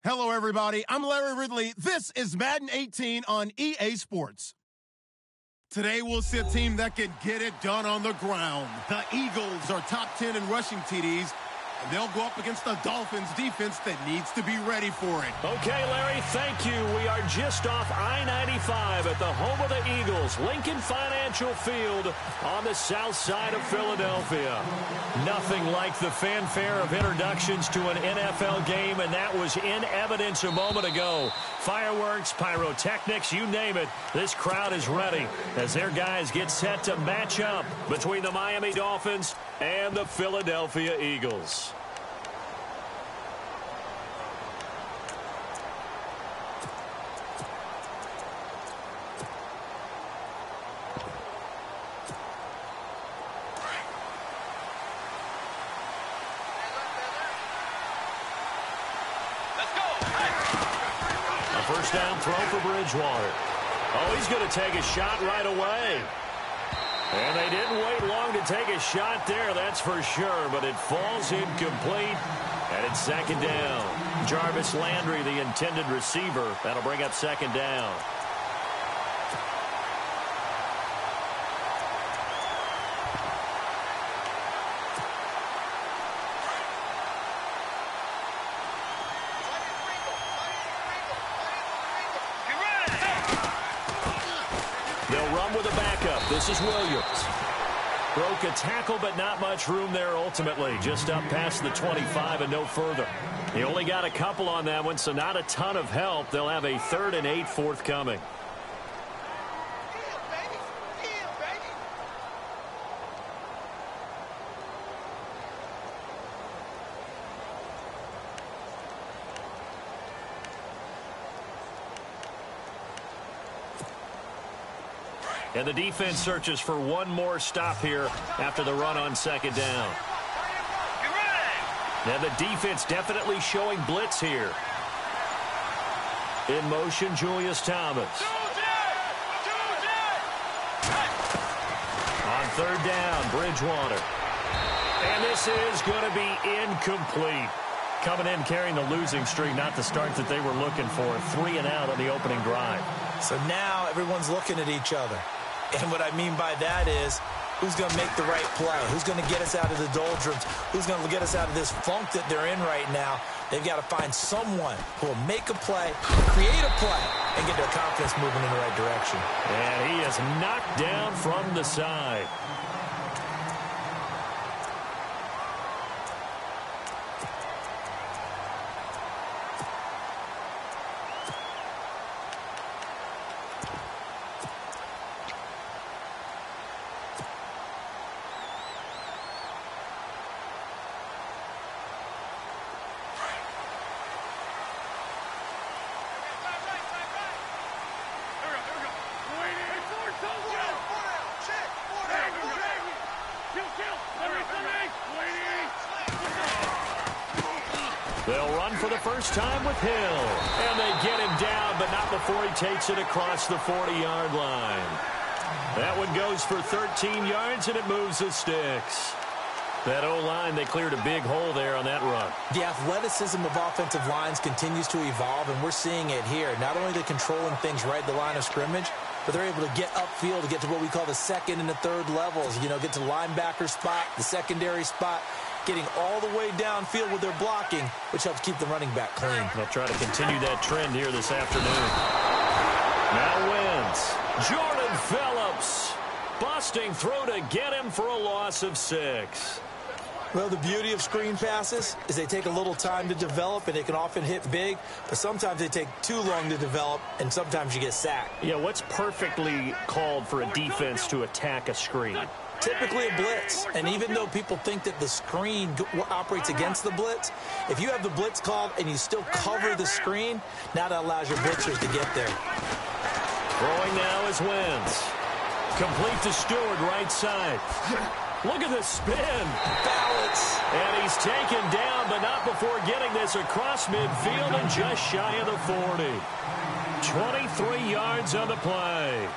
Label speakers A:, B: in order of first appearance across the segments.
A: Hello, everybody. I'm Larry Ridley. This is Madden 18 on EA Sports. Today, we'll see a team that can get it done on the ground. The Eagles are top 10 in rushing TDs, and they'll go up against the Dolphins defense that needs to be ready for it.
B: Okay, Larry, thank you. We are just off I-95 at the home of the Eagles, Lincoln Financial Field on the south side of Philadelphia. Nothing like the fanfare of introductions to an NFL game, and that was in evidence a moment ago. Fireworks, pyrotechnics, you name it. This crowd is ready as their guys get set to match up between the Miami Dolphins and the Philadelphia Eagles. First down throw for Bridgewater. Oh, he's going to take a shot right away. And they didn't wait long to take a shot there, that's for sure. But it falls incomplete, and it's second down. Jarvis Landry, the intended receiver. That'll bring up second down. With a backup. This is Williams. Broke a tackle, but not much room there ultimately. Just up past the 25 and no further. He only got a couple on that one, so not a ton of help. They'll have a 3rd and 8 forthcoming. And the defense searches for one more stop here after the run on second down. And the defense definitely showing blitz here. In motion, Julius Thomas. On third down, Bridgewater. And this is going to be incomplete. Coming in carrying the losing streak, not the start that they were looking for. 3 and out on the opening drive.
C: So now everyone's looking at each other. And what I mean by that is, who's going to make the right play? Who's going to get us out of the doldrums? Who's going to get us out of this funk that they're in right now? They've got to find someone who will make a play, create a play, and get their confidence moving in the right direction.
B: And he is knocked down from the side. They'll run for the first time with Hill. And they get him down, but not before he takes it across the 40-yard line. That one goes for 13 yards, and it moves the sticks. That O-line, they cleared a big hole there on that run.
C: The athleticism of offensive lines continues to evolve, and we're seeing it here. Not only are they controlling things right at the line of scrimmage, but they're able to get upfield to get to what we call the second and the third levels. You know, get to the linebacker spot, the secondary spot, getting all the way downfield with their blocking, which helps keep the running back clean.
B: They'll try to continue that trend here this afternoon. Now wins. Jordan Phillips. Busting through to get him for a loss of 6.
C: Well, the beauty of screen passes is they take a little time to develop, and they can often hit big, but sometimes they take too long to develop, and sometimes you get sacked.
B: Yeah, what's perfectly called for a defense to attack a screen?
C: Typically a blitz, and even though people think that the screen operates against the blitz, if you have the blitz called and you still cover the screen, now that allows your blitzers to get there.
B: Throwing now is Wentz. Complete to Stewart, right side. Look at the spin.
C: Balance.
B: And he's taken down, but not before getting this across midfield and just shy of the 40. 23 yards on the play.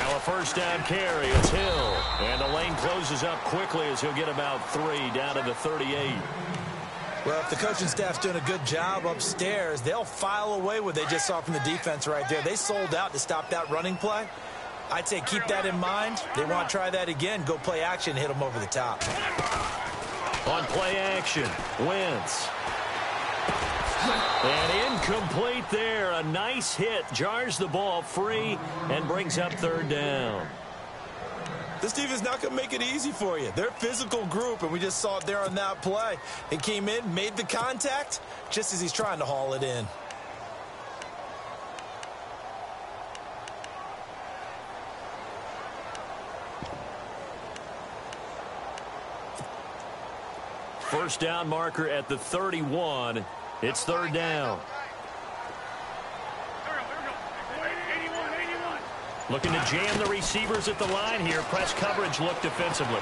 B: Now a first down carry. It's Hill. And the lane closes up quickly as he'll get about 3 down to the 38.
C: Well, if the coaching staff's doing a good job upstairs, they'll file away what they just saw from the defense right there. They sold out to stop that running play. I'd say keep that in mind. They want to try that again. Go play action, hit them over the top.
B: On play action, Wentz. And incomplete there. A nice hit. Jars the ball free and brings up third down.
C: This team is not going to make it easy for you. They're a physical group, and we just saw it there on that play. He came in, made the contact, just as he's trying to haul it in.
B: First down marker at the 31. It's third down. Looking to jam the receivers at the line here. Press coverage look defensively.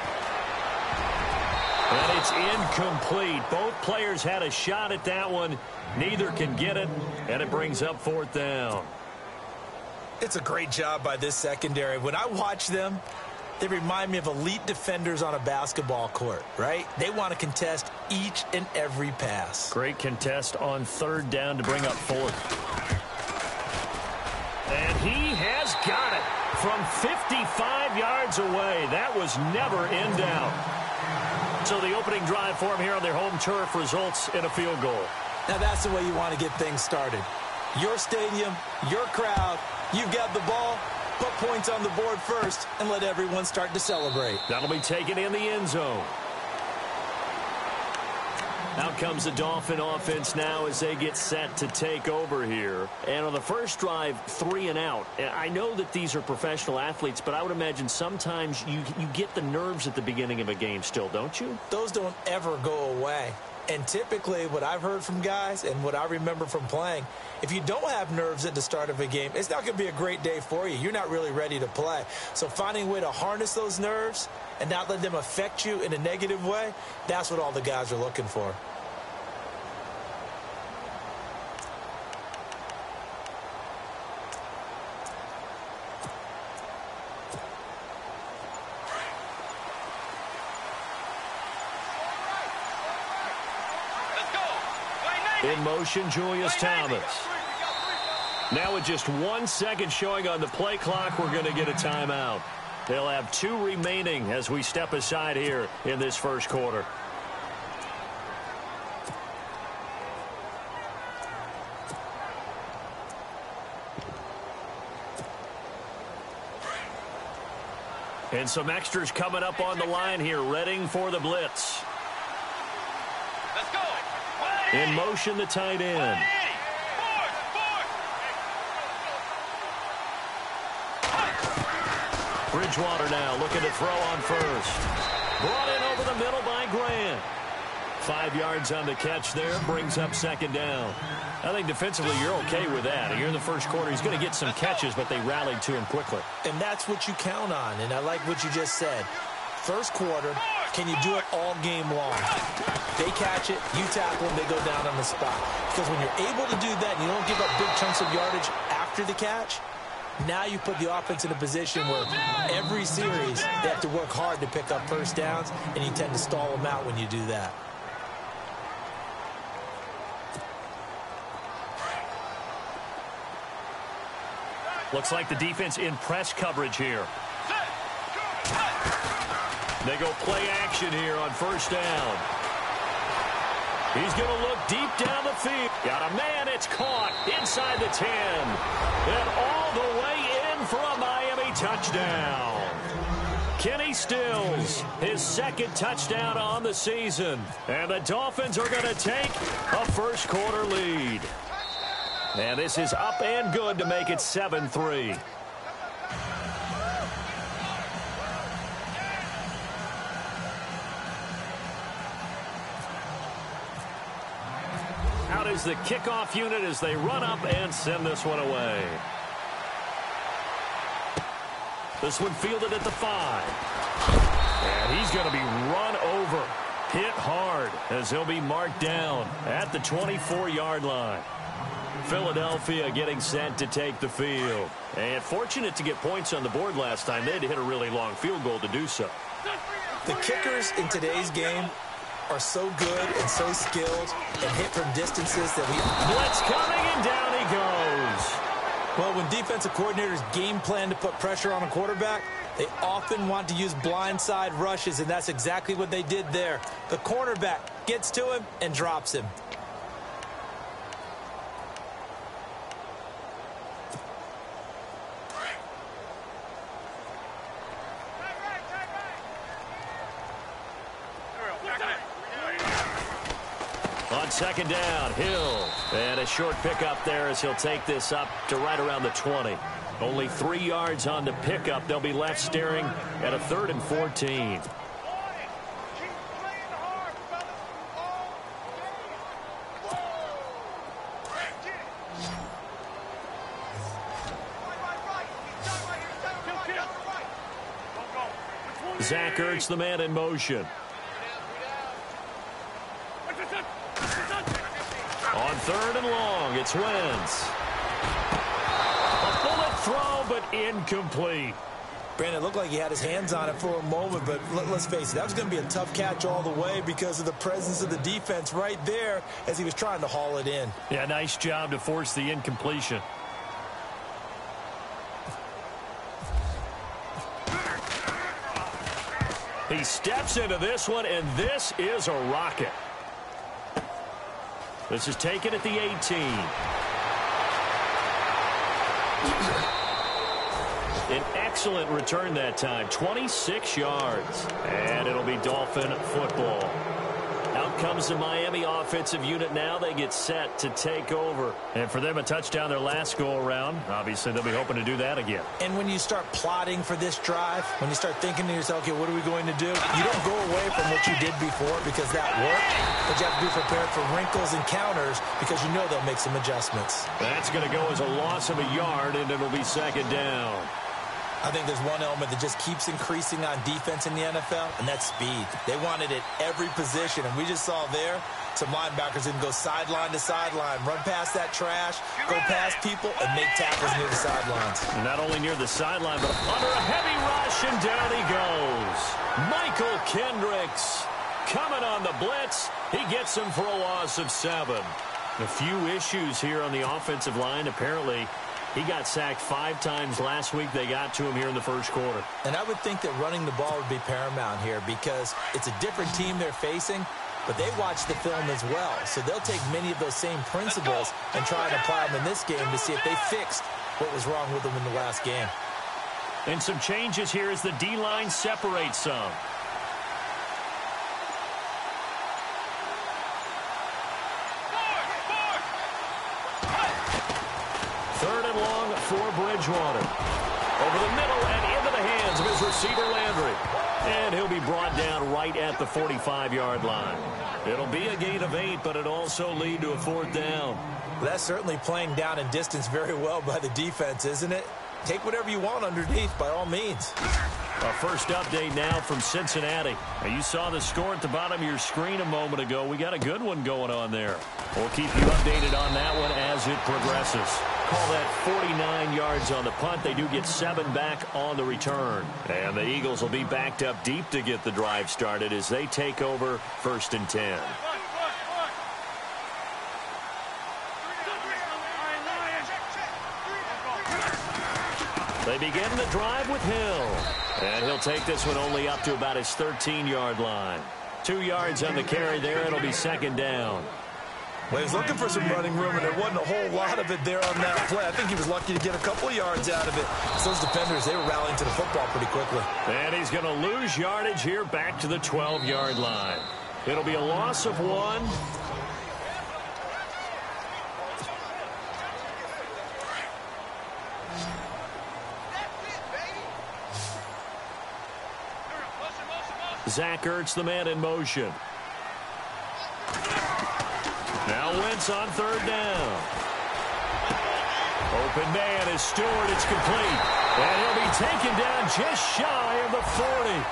B: And it's incomplete. Both players had a shot at that one. Neither can get it, and it brings up fourth down.
C: It's a great job by this secondary. When I watch them, they remind me of elite defenders on a basketball court, right? They want to contest each and every pass.
B: Great contest on third down to bring up fourth. And he has got it from 55 yards away. That was never in doubt. So the opening drive for him here on their home turf results in a field goal.
C: Now that's the way you want to get things started. Your stadium, your crowd, you've got the ball, put points on the board first, and let everyone start to celebrate.
B: That'll be taken in the end zone. Out comes the Dolphin offense now as they get set to take over here. And on the first drive, 3 and out. I know that these are professional athletes, but I would imagine sometimes you get the nerves at the beginning of a game still, don't you?
C: Those don't ever go away. And typically what I've heard from guys and what I remember from playing, if you don't have nerves at the start of a game, it's not going to be a great day for you. You're not really ready to play. So finding a way to harness those nerves and not let them affect you in a negative way, that's what all the guys are looking for.
B: In motion, Julius Thomas. Now with just 1 second showing on the play clock, we're going to get a timeout. They'll have 2 remaining as we step aside here in this first quarter. And some extras coming up on the line here, readying for the blitz. In motion, the tight end. Bridgewater now looking to throw on first. Brought in over the middle by Grant. 5 yards on the catch there, brings up second down. I think defensively you're okay with that. You're in the first quarter. He's going to get some catches, but they rallied to him quickly.
C: And that's what you count on, and I like what you just said. First quarter, can you do it all game long? They catch it, you tackle them, they go down on the spot. Because when you're able to do that and you don't give up big chunks of yardage after the catch, now you put the offense in a position where every series they have to work hard to pick up first downs, and you tend to stall them out when you do that.
B: Looks like the defense in press coverage here. They go play action here on first down. He's going to look deep down the field. Got a man. It's caught inside the 10. And all the way in for a Miami touchdown. Kenny Stills, his second touchdown on the season. And the Dolphins are going to take a first quarter lead. And this is up and good to make it 7-3. Out is the kickoff unit as they run up and send this one away. This one fielded at the 5. And he's going to be run over, hit hard as he'll be marked down at the 24-yard line. Philadelphia getting set to take the field. And fortunate to get points on the board last time. They had to hit a really long field goal to do so.
C: The kickers in today's game are so good and so skilled and hit from distances that
B: Blitz coming, and down he goes.
C: Well, when defensive coordinators game plan to put pressure on a quarterback, they often want to use blindside rushes, and that's exactly what they did there. The cornerback gets to him and drops him.
B: On second down, Hill. And a short pickup there as he'll take this up to right around the 20. Only 3 yards on the pickup. They'll be left staring at a 3rd and 14. Zach Ertz, the man in motion. On 3rd and long, it's Wentz. A bullet throw, but incomplete.
C: Brandon, it looked like he had his hands on it for a moment, but let's face it, that was going to be a tough catch all the way because of the presence of the defense right there as he was trying to haul it in.
B: Yeah, nice job to force the incompletion. He steps into this one, and this is a rocket. This is taken at the 18. An excellent return that time, 26 yards. And it'll be Dolphin football. Out comes the Miami offensive unit now. They get set to take over. And for them, a touchdown their last go-around. Obviously, they'll be hoping to do that again.
C: And when you start plotting for this drive, when you start thinking to yourself, okay, what are we going to do? You don't go away from what you did before because that worked. But you have to be prepared for wrinkles and counters because you know they'll make some adjustments.
B: That's going to go as a loss of a yard, and it'll be second down.
C: I think there's one element that just keeps increasing on defense in the NFL, and that's speed. They want it at every position, and we just saw there some linebackers that can go sideline to sideline, run past that trash, go past people, and make tackles near the sidelines.
B: And not only near the sideline, but under a heavy rush, and down he goes. Michael Kendricks coming on the blitz. He gets him for a loss of 7. A few issues here on the offensive line, apparently. He got sacked 5 times last week. They got to him here in the first quarter.
C: And I would think that running the ball would be paramount here because it's a different team they're facing, but they watch the film as well. So they'll take many of those same principles and try and apply them in this game to see if they fixed what was wrong with them in the last game.
B: And some changes here as the D-line separates some. For Bridgewater. Over the middle and into the hands of his receiver Landry. And he'll be brought down right at the 45-yard line. It'll be a gain of 8, but it'll also lead to a 4th down.
C: Well, that's certainly playing down in distance very well by the defense, isn't it? Take whatever you want underneath, by all means.
B: Our first update now from Cincinnati. Now, you saw the score at the bottom of your screen a moment ago. We got a good one going on there. We'll keep you updated on that one as it progresses. Call that 49 yards on the punt. They do get 7 back on the return. And the Eagles will be backed up deep to get the drive started as they take over 1st and 10. They begin the drive with Hill. And he'll take this one only up to about his 13-yard line. 2 yards on the carry there. It'll be 2nd down.
C: Well, he was looking for some running room, and there wasn't a whole lot of it there on that play. I think he was lucky to get a couple of yards out of it. So those defenders, they were rallying to the football pretty quickly. And
B: he's going to lose yardage here back to the 12-yard line. It'll be a loss of 1. Zach Ertz, the man in motion. Now Wentz on 3rd down. Open man is Stewart. It's complete. And he'll be taken down just shy of the 40.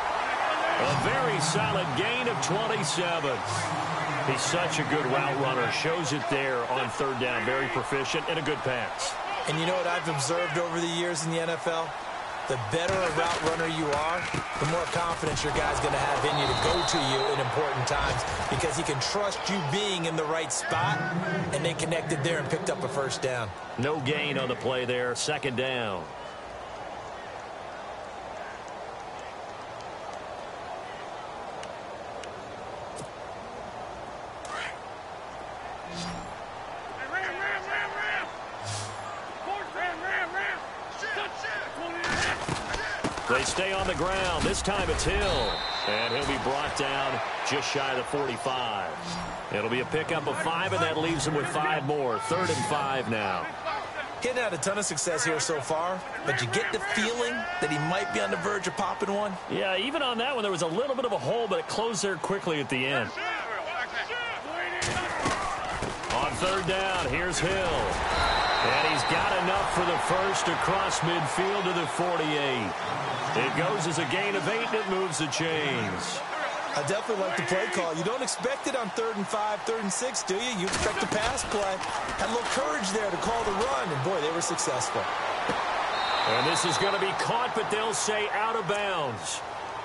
B: A very solid gain of 27. He's such a good route runner. Shows it there on third down. Very proficient and a good pass.
C: And you know what I've observed over the years in the NFL? The better a route runner you are, the more confidence your guy's going to have in you to go to you in important times because he can trust you being in the right spot, and they connected there and picked up a first down.
B: No gain on the play there. Second down. They stay on the ground. This time it's Hill. And he'll be brought down just shy of the 45. It'll be a pickup of 5, and that leaves him with 5 more. 3rd and 5 now.
C: Hitting had a ton of success here so far, but you get the feeling that he might be on the verge of popping one.
B: Yeah, even on that one, there was a little bit of a hole, but it closed there quickly at the end. On 3rd down, here's Hill. And he's got enough for the first across midfield to the 48. It goes as a gain of 8, and it moves the chains.
C: I definitely like the play call. You don't expect it on 3rd and 5, 3rd and 6, do you? You expect the pass play. Had a little courage there to call the run, and boy, they were successful.
B: And this is going to be caught, but they'll say out of bounds.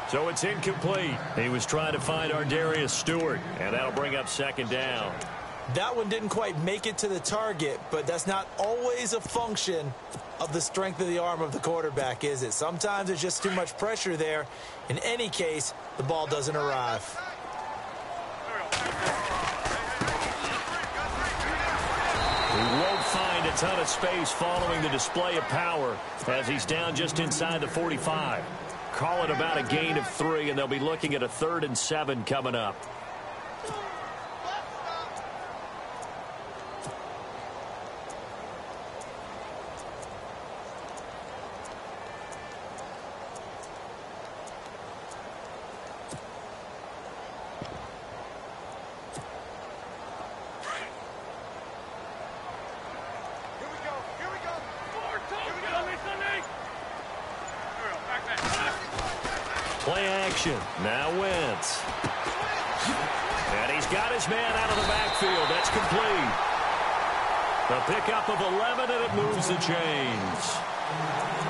B: So it's incomplete. He was trying to find Ardarius Stewart, and that'll bring up 2nd down.
C: That one didn't quite make it to the target, but that's not always a function of the strength of the arm of the quarterback, is it? Sometimes there's just too much pressure there. In any case, the ball doesn't arrive.
B: He won't find a ton of space following the display of power as he's down just inside the 45. Call it about a gain of 3, and they'll be looking at a 3rd and 7 coming up. Play action. Now Wentz. And he's got his man out of the backfield. That's complete. A pickup of 11, and it moves the chains.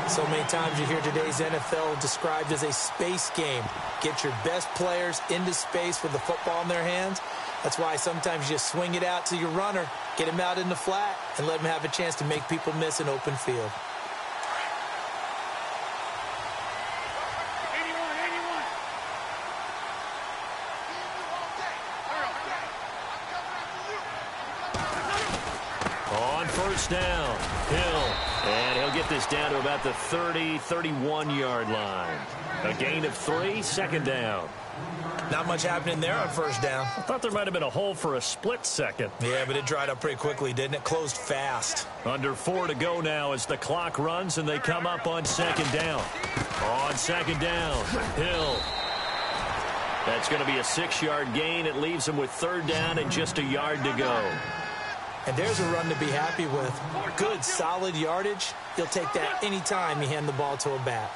C: So many times you hear today's NFL described as a space game. Get your best players into space with the football in their hands. That's why sometimes you just swing it out to your runner, get him out in the flat, and let him have a chance to make people miss an open field.
B: On 1st down, Hill. And he'll get this down to about the 30, 31-yard line. A gain of 3, 2nd down.
C: Not much happening there on 1st down.
B: I thought there might have been a hole for a split second.
C: Yeah, but it dried up pretty quickly, didn't it? Closed fast.
B: Under 4 to go now as the clock runs, and they come up on 2nd down. On 2nd down, Hill. That's going to be a 6-yard gain. It leaves him with 3rd down and just a yard to go.
C: And there's a run to be happy with. Good, solid yardage. He'll take that any time you hand the ball to a back.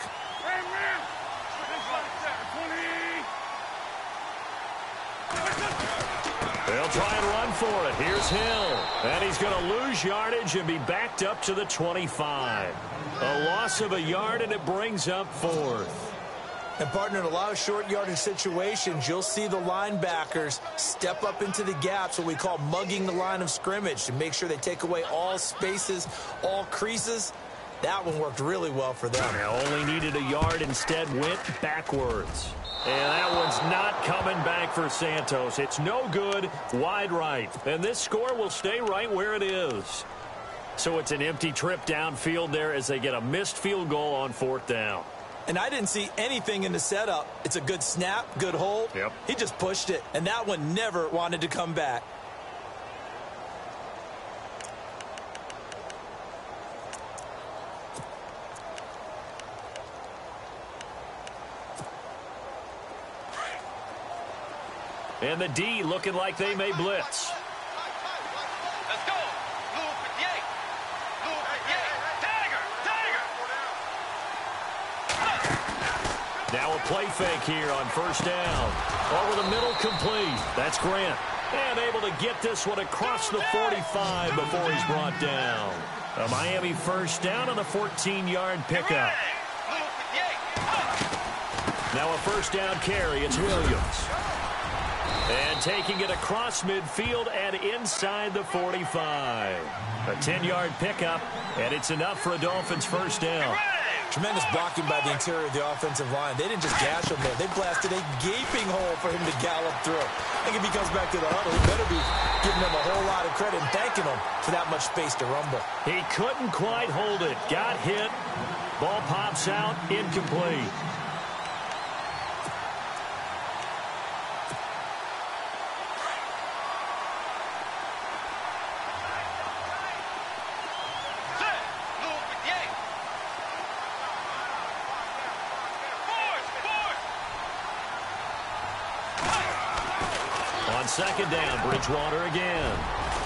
B: They'll try and run for it. Here's Hill. And he's going to lose yardage and be backed up to the 25. A loss of a yard, and it brings up 4th.
C: And, partner, in a lot of short yardage situations, you'll see the linebackers step up into the gaps, what we call mugging the line of scrimmage, to make sure they take away all spaces, all creases. That one worked really well for them.
B: Now only needed a yard, instead went backwards. And that one's not coming back for Santos. It's no good, wide right. And this score will stay right where it is. So it's an empty trip downfield there as they get a missed field goal on 4th down.
C: And I didn't see anything in the setup. It's a good snap, good hold.
B: Yep.
C: He just pushed it, and that one never wanted to come back.
B: And the D looking like they may blitz.
D: Let's go.
B: Now a play fake here on first down. Over the middle, complete. That's Grant. And able to get this one across the 45 before he's brought down. A Miami first down on the 14-yard pickup. Now a first down carry. It's Williams. And taking it across midfield and inside the 45. A 10-yard pickup, and it's enough for a Dolphins first down.
C: Tremendous blocking by the interior of the offensive line. They didn't just gash him there. They blasted a gaping hole for him to gallop through. I think if he comes back to the huddle, he better be giving them a whole lot of credit and thanking them for that much space to rumble.
B: He couldn't quite hold it. Got hit. Ball pops out. Incomplete. Second down, Bridgewater again.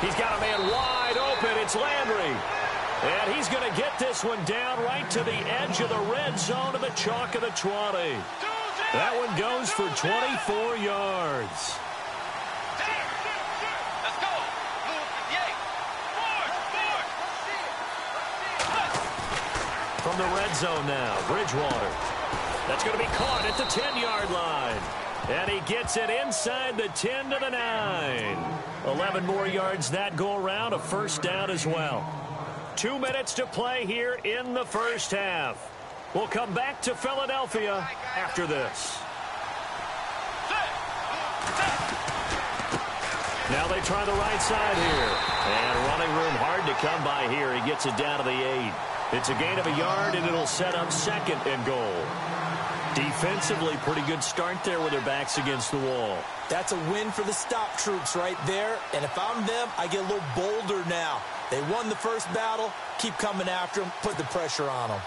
B: He's got a man wide open. It's Landry. And he's going to get this one down right to the edge of the red zone to the chalk of the 20. That one goes for 24 yards.
D: Let's go.
B: From the red zone now, Bridgewater. That's going to be caught at the 10-yard line. And he gets it inside the 10 to the 9. 11 more yards that go around, a first down as well. 2 minutes to play here in the first half. We'll come back to Philadelphia after this. Now they try the right side here. And running room hard to come by here. He gets it down to the 8. It's a gain of a yard, and it'll set up second and goal. Defensively, pretty good start there with their backs against the wall.
C: That's a win for the stop troops right there. And if I'm them, I get a little bolder now. They won the first battle. Keep coming after them. Put the pressure on them.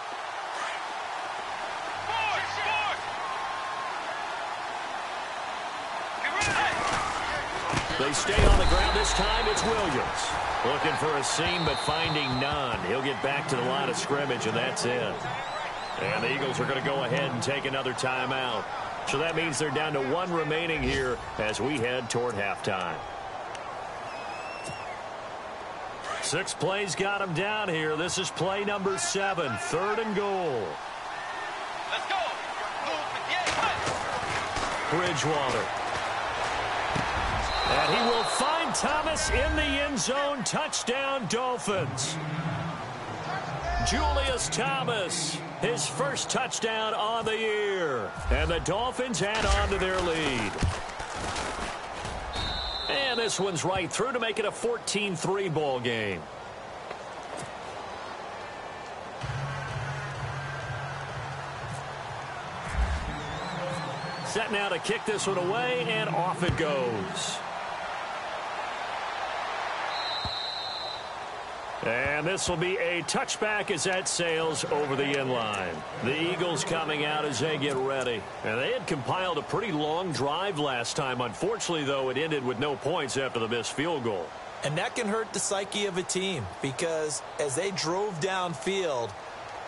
B: They stay on the ground. This time it's Williams. Looking for a seam, but finding none. He'll get back to the line of scrimmage, and that's it. And the Eagles are going to go ahead and take another timeout. So that means they're down to 1 remaining here as we head toward halftime. 6 plays got them down here. This is play number 7, 3rd and goal.
D: Let's go.
B: Bridgewater. And he will find Thomas in the end zone. Touchdown, Dolphins. Julius Thomas, his first touchdown on the year. And the Dolphins add on to their lead. And this one's right through to make it a 14-3 ball game. Set now to kick this one away, and off it goes. And this will be a touchback as that sails over the end line. The Eagles coming out as they get ready. And they had compiled a pretty long drive last time. Unfortunately, though, it ended with no points after the missed field goal.
C: And that can hurt the psyche of a team because as they drove downfield,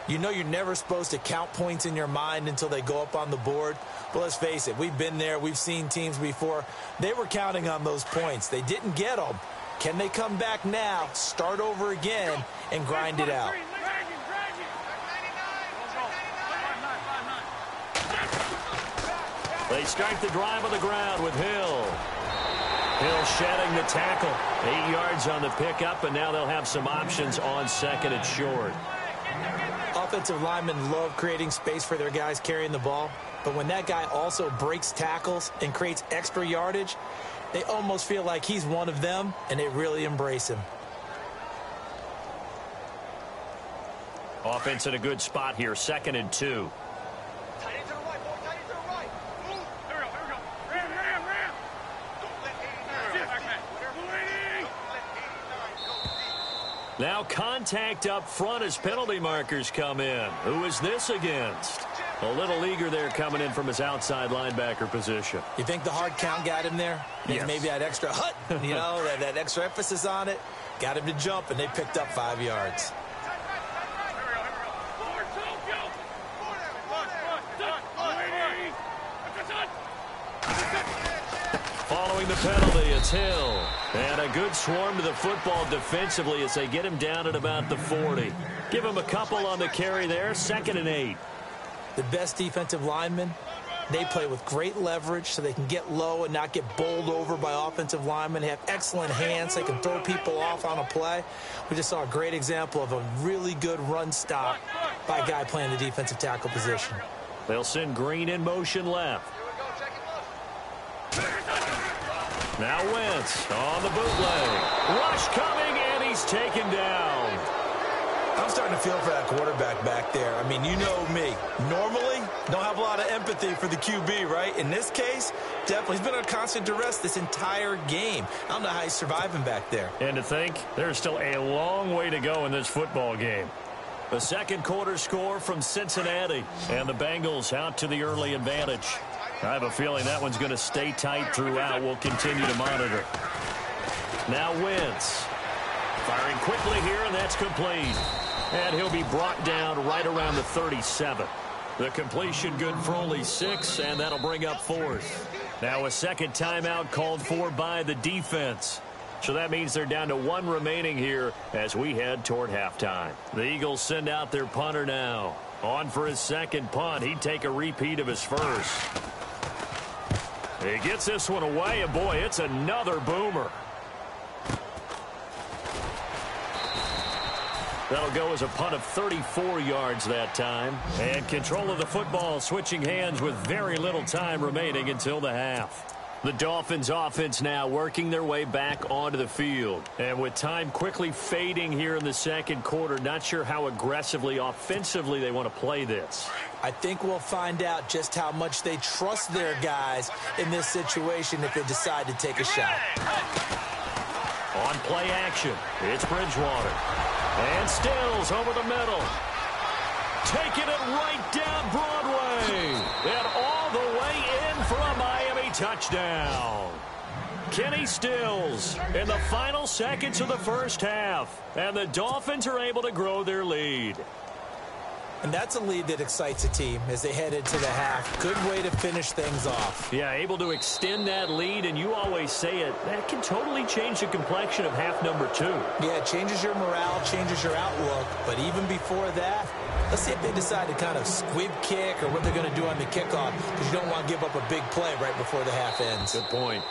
C: you know you're never supposed to count points in your mind until they go up on the board. But let's face it, we've been there. We've seen teams before. They were counting on those points. They didn't get them. Can they come back now, start over again, and grind it out?
B: They start the drive on the ground with Hill. Hill shedding the tackle. 8 yards on the pickup, and now they'll have some options on second and short.
C: Offensive linemen love creating space for their guys carrying the ball, but when that guy also breaks tackles and creates extra yardage, they almost feel like he's one of them, and they really embrace him.
B: Offense in a good spot here, 2nd and 2.
D: Tight end to the right, ball. Tight end to the right. Move. Here we go. Ram. Don't let 89 go deep.
B: Now contact up front as penalty markers come in. Who is this against? A little eager there coming in from his outside linebacker position.
C: You think the hard count got him there?
B: Yes.
C: Maybe that extra hut, that extra emphasis on it, got him to jump, and they picked up 5 yards.
B: Following the penalty, it's Hill. And a good swarm to the football defensively as they get him down at about the 40. Give him a couple on the carry there, 2nd and 8.
C: The best defensive linemen, they play with great leverage so they can get low and not get bowled over by offensive linemen. They have excellent hands. They can throw people off on a play. We just saw a great example of a really good run stop by a guy playing the defensive tackle position.
B: They'll send Green in motion left. Now Wentz on the bootleg. Rush coming, and he's taken down.
C: I'm starting to feel for that quarterback back there. I mean, you know me. Normally, don't have a lot of empathy for the QB, right? In this case, definitely. He's been under constant duress this entire game. I don't know how he's surviving back there.
B: And to think, there's still a long way to go in this football game. The second quarter score from Cincinnati, and the Bengals out to the early advantage. I have a feeling that one's going to stay tight throughout. We'll continue to monitor. Now Wentz. Firing quickly here, and that's complete. And he'll be brought down right around the 37. The completion good for only 6, and that'll bring up 4th. Now a second timeout called for by the defense. So that means they're down to 1 remaining here as we head toward halftime. The Eagles send out their punter now. On for his second punt. He'd take a repeat of his first. He gets this one away, and boy, it's another boomer. That'll go as a punt of 34 yards that time. And control of the football switching hands with very little time remaining until the half. The Dolphins offense now working their way back onto the field. And with time quickly fading here in the second quarter, not sure how aggressively, offensively they want to play this.
C: I think we'll find out just how much they trust their guys in this situation if they decide to take a shot.
B: On play action, it's Bridgewater. And Stills over the middle. Taking it right down Broadway. And all the way in for a Miami touchdown. Kenny Stills in the final seconds of the first half. And the Dolphins are able to grow their lead.
C: And that's a lead that excites a team as they head into the half. Good way to finish things off.
B: Yeah, able to extend that lead, and you always say it, that can totally change the complexion of half number 2.
C: Yeah, it changes your morale, changes your outlook. But even before that, let's see if they decide to kind of squib kick or what they're going to do on the kickoff, because you don't want to give up a big play right before the half ends.
B: Good point.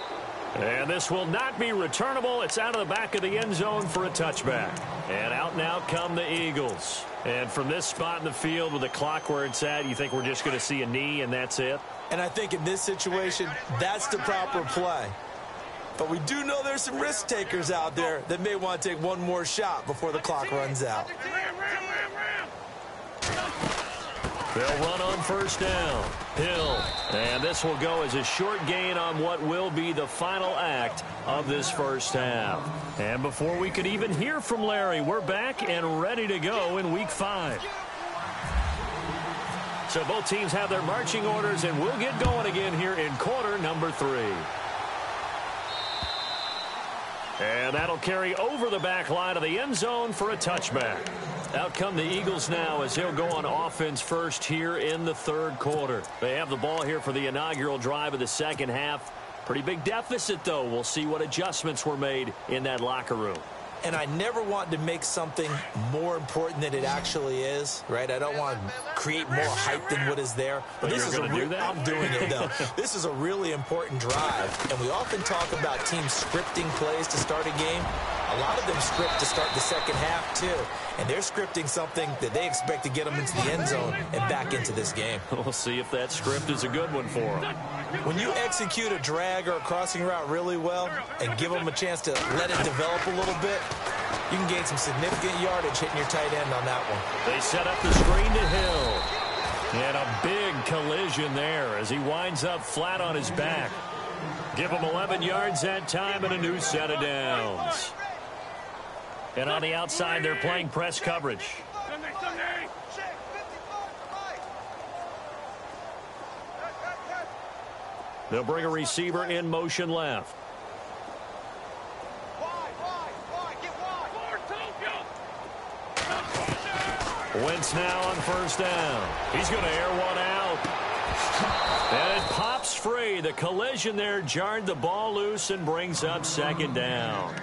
B: And this will not be returnable. It's out of the back of the end zone for a touchback. And out now come the Eagles. And from this spot in the field with the clock where it's at, you think we're just going to see a knee and that's it?
C: And I think in this situation, that's the proper play. But we do know there's some risk takers out there that may want to take one more shot before the clock runs out.
B: They'll run on first down. Hill. And this will go as a short gain on what will be the final act of this first half. And before we could even hear from Larry, we're back and ready to go in Week 5. So both teams have their marching orders, and we'll get going again here in quarter number 3. And that'll carry over the back line of the end zone for a touchback. Out come the Eagles now as they'll go on offense first here in the third quarter. They have the ball here for the inaugural drive of the second half. Pretty big deficit, though. We'll see what adjustments were made in that locker room.
C: And I never want to make something more important than it actually is, right? I don't want to create more hype than what is there.
B: But
C: this
B: you're
C: is
B: going to do that?
C: I'm doing it, though. This is a really important drive. And we often talk about teams scripting plays to start a game. A lot of them script to start the second half, too. And they're scripting something that they expect to get them into the end zone and back into this game.
B: We'll see if that script is a good one for them.
C: When you execute a drag or a crossing route really well and give them a chance to let it develop a little bit, you can gain some significant yardage hitting your tight end on that one.
B: They set up the screen to Hill. And a big collision there as he winds up flat on his back. Give him 11 yards that time and a new set of downs. And on the outside, they're playing press coverage. They'll bring a receiver in motion left. Wentz now on first down. He's going to air one out. And it pops breaks free. The collision there jarred the ball loose and brings up second down.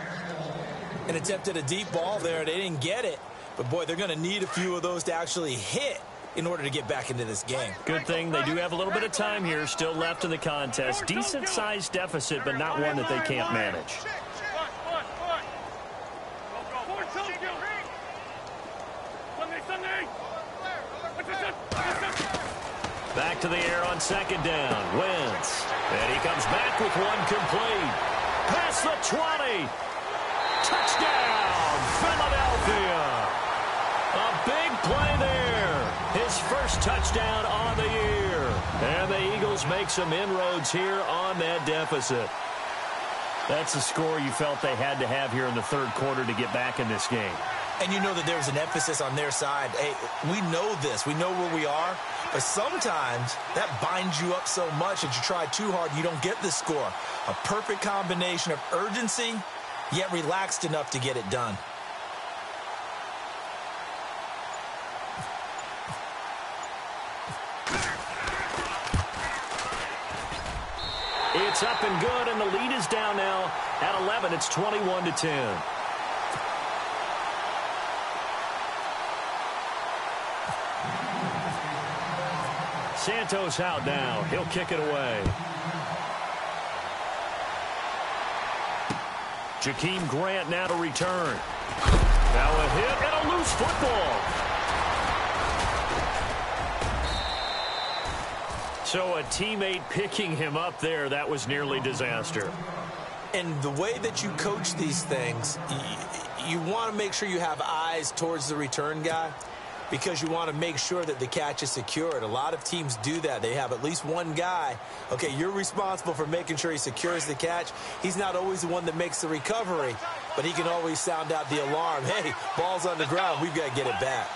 C: An attempt at a deep ball there. They didn't get it. But, boy, they're going to need a few of those to actually hit in order to get back into this game.
B: Good thing they do have a little bit of time here still left in the contest. Decent-sized deficit, but not one that they can't manage. Back to the air on second down. Wentz. And he comes back with one complete. Past the 20. Touchdown, Philadelphia. A big play there. His first touchdown on the year. And the Eagles make some inroads here on that deficit. That's the score you felt they had to have here in the third quarter to get back in this game.
C: And you know that there's an emphasis on their side. Hey, we know this. We know where we are. But sometimes that binds you up so much that you try too hard, you don't get the score. A perfect combination of urgency, yet relaxed enough to get it done.
B: It's up and good, and the lead is down now at 11. It's 21-10. Santos out now. He'll kick it away. Jakeem Grant now to return. Now a hit and a loose football. So a teammate picking him up there, that was nearly disaster.
C: And the way that you coach these things, you want to make sure you have eyes towards the return guy, because you want to make sure that the catch is secured. A lot of teams do that. They have at least one guy. Okay, you're responsible for making sure he secures the catch. He's not always the one that makes the recovery, but he can always sound out the alarm. Hey, ball's on the ground. We've got to get it back.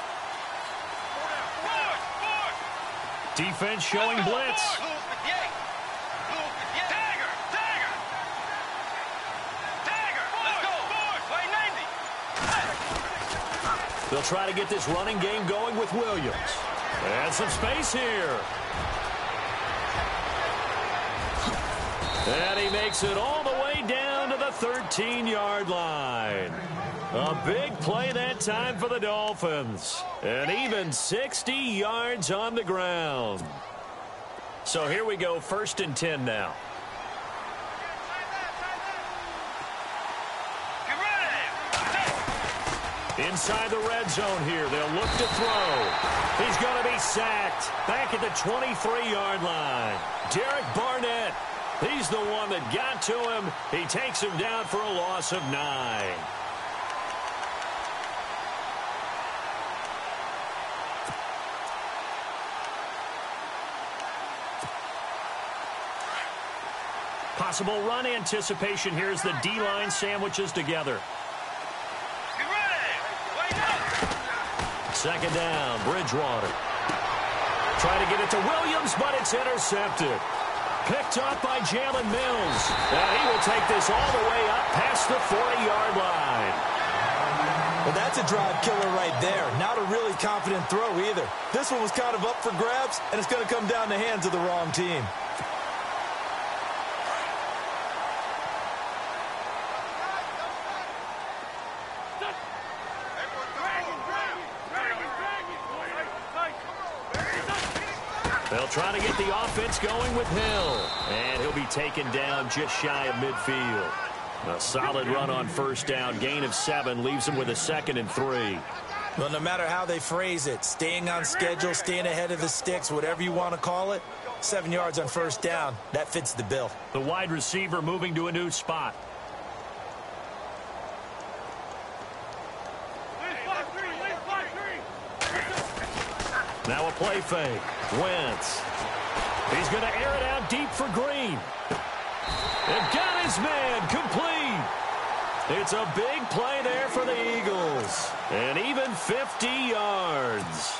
B: Defense showing blitz. They'll try to get this running game going with Williams. And some space here. And he makes it all the way down to the 13-yard line. A big play that time for the Dolphins. And even 60 yards on the ground. So here we go, 1st and 10 now. Inside the red zone here. They'll look to throw. He's going to be sacked. Back at the 23-yard line. Derek Barnett. He's the one that got to him. He takes him down for a loss of 9. Possible run anticipation here as the D-line sandwiches together. Second down, Bridgewater. Try to get it to Williams, but it's intercepted. Picked up by Jalen Mills. And he will take this all the way up past the 40-yard line.
C: Well, that's a drive killer right there. Not a really confident throw either. This one was kind of up for grabs, and it's going to come down the hands of the wrong team.
B: They'll try to get the offense going with Hill. And he'll be taken down just shy of midfield. A solid run on first down. Gain of 7 leaves him with a 2nd and 3.
C: Well, no matter how they phrase it, staying on schedule, staying ahead of the sticks, whatever you want to call it, 7 yards on first down, that fits the bill.
B: The wide receiver moving to a new spot. Now a play fake. Wentz. He's going to air it out deep for Green. And got his man complete. It's a big play there for the Eagles. And even 50 yards.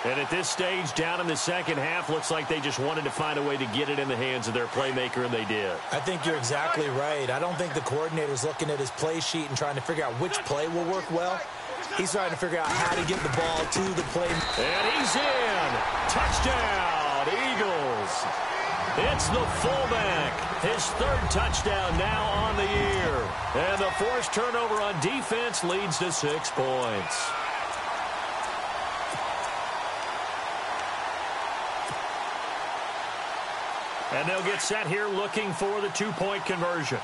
B: And at this stage, down in the second half, looks like they just wanted to find a way to get it in the hands of their playmaker, and they did.
C: I think you're exactly right. I don't think the coordinator's looking at his play sheet and trying to figure out which play will work well. He's trying to figure out how to get the ball to the play.
B: And he's in. Touchdown, Eagles. It's the fullback. His third touchdown now on the year. And the forced turnover on defense leads to 6 points. And they'll get set here looking for the 2-point conversion.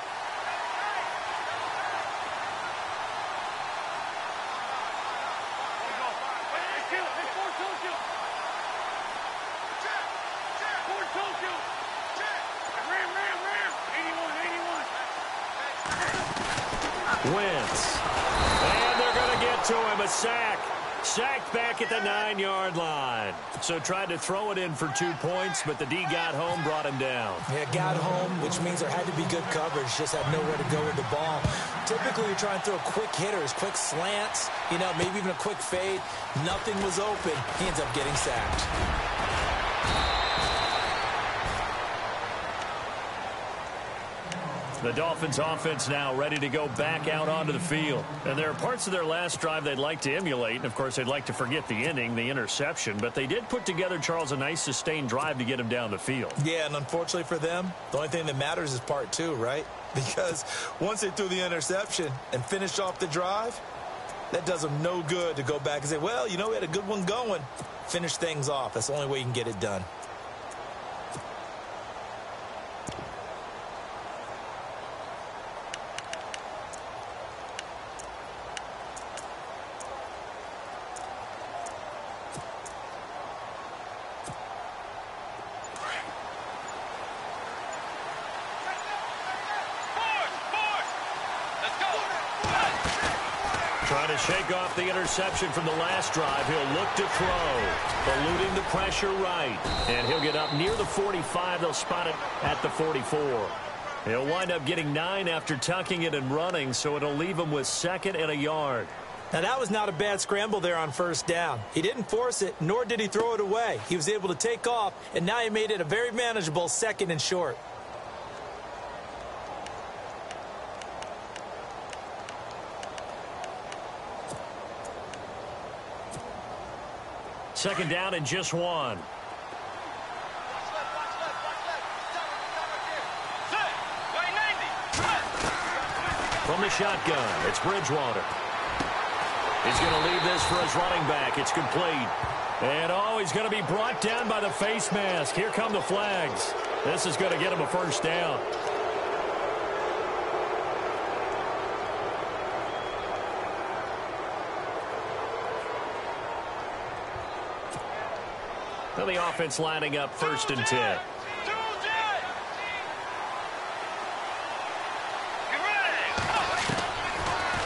B: Wentz. And they're going to get to him. A sack. Sacked back at the 9-yard line. So tried to throw it in for 2 points, but the D got home, brought him down.
C: Yeah, got home, which means there had to be good coverage. Just had nowhere to go with the ball. Typically, you're trying to throw quick hitters, quick slants, maybe even a quick fade. Nothing was open. He ends up getting sacked.
B: The Dolphins offense now ready to go back out onto the field. And there are parts of their last drive they'd like to emulate. And, of course, they'd like to forget the inning, the interception. But they did put together, Charles, a nice sustained drive to get him down the field.
C: Yeah, and unfortunately for them, the only thing that matters is part 2, right? Because once they threw the interception and finished off the drive, that does them no good to go back and say, well, we had a good one going. Finish things off. That's the only way you can get it done.
B: Trying to shake off the interception from the last drive. He'll look to throw. Eluding the pressure right. And he'll get up near the 45. They'll spot it at the 44. He'll wind up getting 9 after tucking it and running, so it'll leave him with 2nd and a yard.
C: Now, that was not a bad scramble there on first down. He didn't force it, nor did he throw it away. He was able to take off, and now he made it a very manageable 2nd and short.
B: Second down and just 1. From the shotgun, it's Bridgewater. He's going to leave this for his running back. It's complete. And, he's going to be brought down by the face mask. Here come the flags. This is going to get him a first down. Now the offense lining up 1st and 10.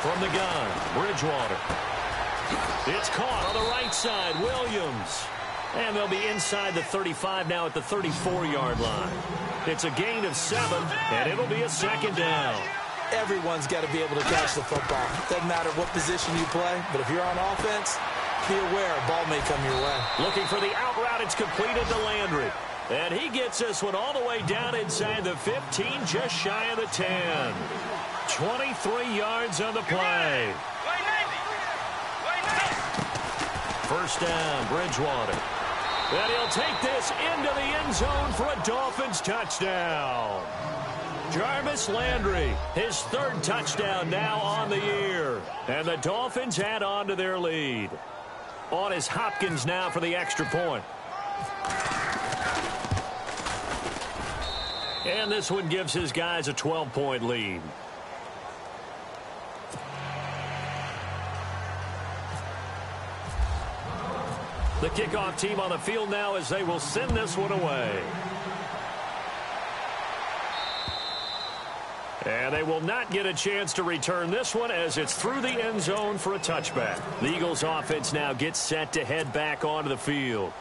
B: From the gun, Bridgewater. It's caught on the right side, Williams. And they'll be inside the 35 now at the 34-yard line. It's a gain of 7, and it'll be a 2nd down.
C: Everyone's got to be able to catch the football. Doesn't matter what position you play, but if you're on offense, be aware a ball may come your way.
B: Looking for the out route. It's completed to Landry. And he gets this one all the way down inside the 15, just shy of the 10. 23 yards on the play. First down, Bridgewater. And he'll take this into the end zone for a Dolphins touchdown. Jarvis Landry, his 3rd touchdown now on the year. And the Dolphins add on to their lead. On is Hopkins now for the extra point. And this one gives his guys a 12-point lead. The kickoff team on the field now as they will send this one away. And they will not get a chance to return this one as it's through the end zone for a touchback. The Eagles offense now gets set to head back onto the field.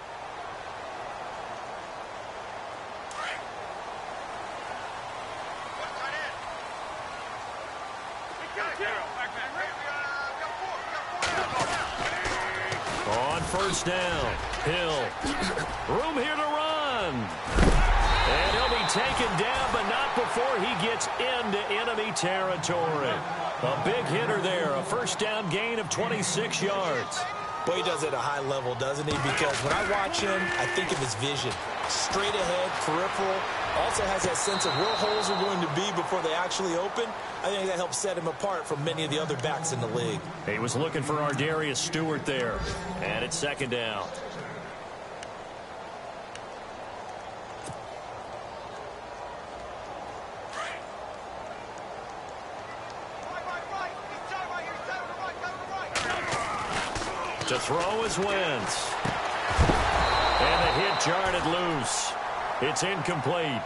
B: On first down, Hill. Room here to run. And he'll be taken down, but not before he gets into enemy territory. A big hitter there, a first down gain of 26 yards.
C: Boy, he does it at a high level, doesn't he? Because when I watch him, I think of his vision. straight ahead, peripheral. Also has that sense of where holes are going to be before they actually open. I think that helps set him apart from many of the other backs in the league.
B: He was looking for Ardarius Stewart there. And it's second down. To throw is Wentz. And the hit jarred it loose. It's incomplete.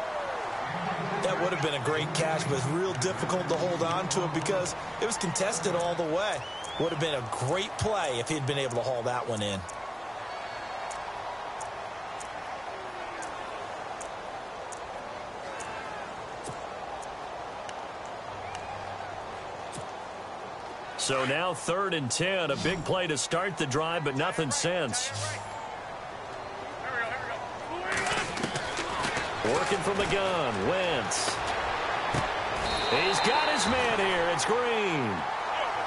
C: That would have been a great catch, but it's real difficult to hold on to it because it was contested all the way. Would have been a great play if he'd been able to haul that one in.
B: So now 3rd and 10. A big play to start the drive, but nothing since. Working from the gun, Wentz. He's got his man here. It's Green.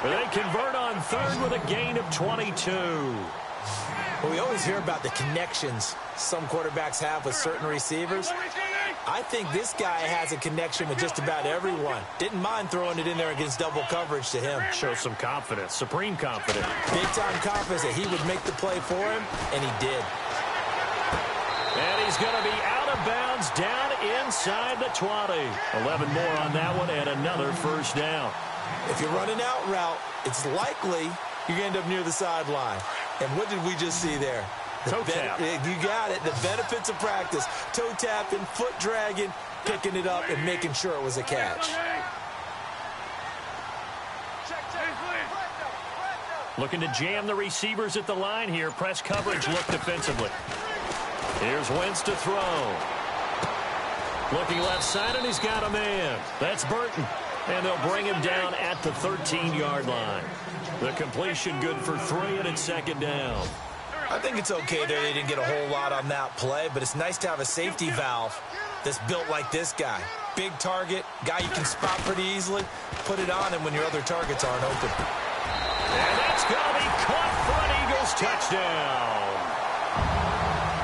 B: They convert on 3rd with a gain of 22.
C: Well, we always hear about the connections some quarterbacks have with certain receivers. I think this guy has a connection with just about everyone. Didn't mind throwing it in there against double coverage to him.
B: Shows some confidence, supreme confidence.
C: Big-time confidence that he would make the play for him, and he did.
B: And he's going to be out of bounds down inside the 20. 11 more on that one and another first down.
C: If you're running out route, it's likely you're going to end up near the sideline. And what did we just see there?
B: Toe tap.
C: You got it. The benefits of practice. Toe tapping, foot dragging, picking it up, and making sure it was a catch.
B: Looking to jam the receivers at the line here. Press coverage, look defensively. Here's Wentz to throw. Looking left side, and he's got a man. That's Burton. And they'll bring him down at the 13-yard line. The completion good for 3, and it's second down.
C: I think it's okay there they didn't get a whole lot on that play, but it's nice to have a safety valve that's built like this guy. Big target, guy you can spot pretty easily. Put it on him when your other targets aren't open.
B: And that's going to be caught for an Eagles touchdown.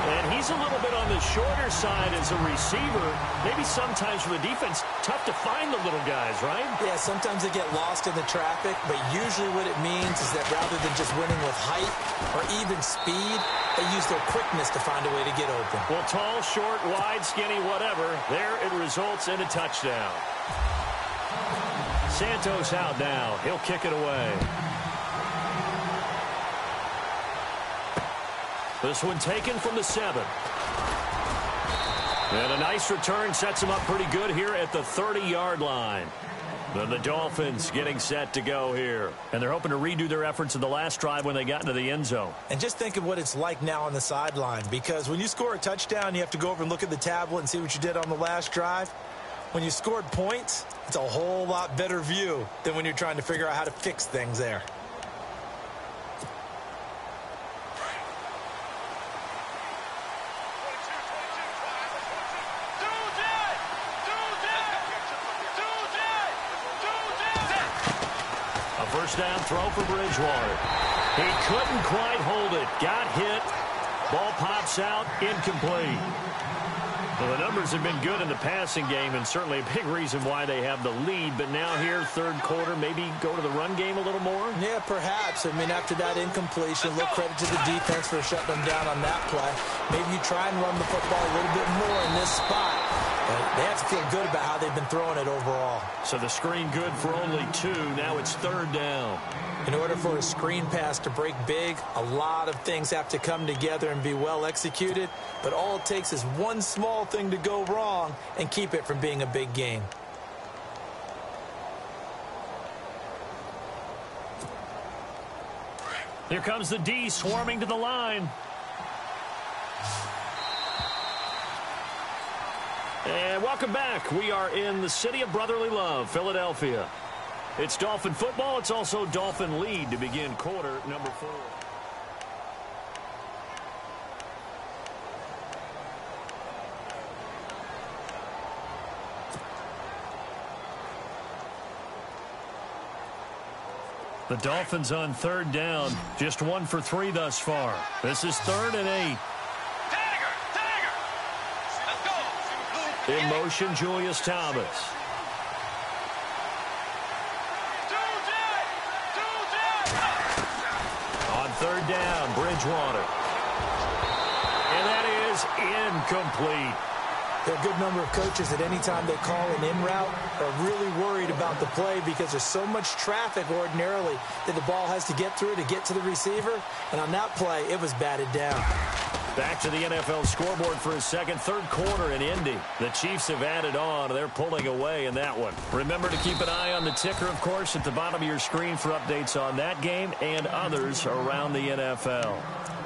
B: And he's a little bit on the shorter side as a receiver. Maybe sometimes for the defense, tough to find the little guys, right?
C: Yeah, sometimes they get lost in the traffic, but usually what it means is that rather than just winning with height or even speed, they use their quickness to find a way to get open.
B: Well, tall, short, wide, skinny, whatever, there it results in a touchdown. Santos out now. He'll kick it away. This one taken from the 7. And a nice return sets him up pretty good here at the 30-yard line. Then the Dolphins getting set to go here. And they're hoping to redo their efforts in the last drive when they got into the end zone.
C: And just think of what it's like now on the sideline, because when you score a touchdown, you have to go over and look at the tablet and see what you did on the last drive. When you scored points, it's a whole lot better view than when you're trying to figure out how to fix things there.
B: First down throw for Bridgewater. He couldn't quite hold it. Got hit. Ball pops out. Incomplete. Well, the numbers have been good in the passing game, and certainly a big reason why they have the lead. But now here, third quarter, maybe go to the run game a little more?
C: Yeah, perhaps. I mean, after that incompletion, a little credit to the defense for shutting them down on that play. Maybe you try and run the football a little bit more in this spot. But they have to feel good about how they've been throwing it overall.
B: So the screen good for only 2. Now it's third down.
C: In order for a screen pass to break big, a lot of things have to come together and be well executed. But all it takes is one small thing to go wrong and keep it from being a big game.
B: Here comes the D swarming to the line. And welcome back. We are in the city of brotherly love, Philadelphia. It's Dolphin football. It's also Dolphin lead to begin quarter number 4. The Dolphins on third down. Just 1 for 3 thus far. This is 3rd and 8. In motion, Julius Thomas. On third down, Bridgewater. And that is incomplete.
C: There are a good number of coaches that any time they call an in route are really worried about the play because there's so much traffic ordinarily that the ball has to get through to get to the receiver. And on that play, it was batted down.
B: Back to the NFL scoreboard for a second, third quarter in Indy. The Chiefs have added on. They're pulling away in that one. Remember to keep an eye on the ticker, of course, at the bottom of your screen for updates on that game and others around the NFL.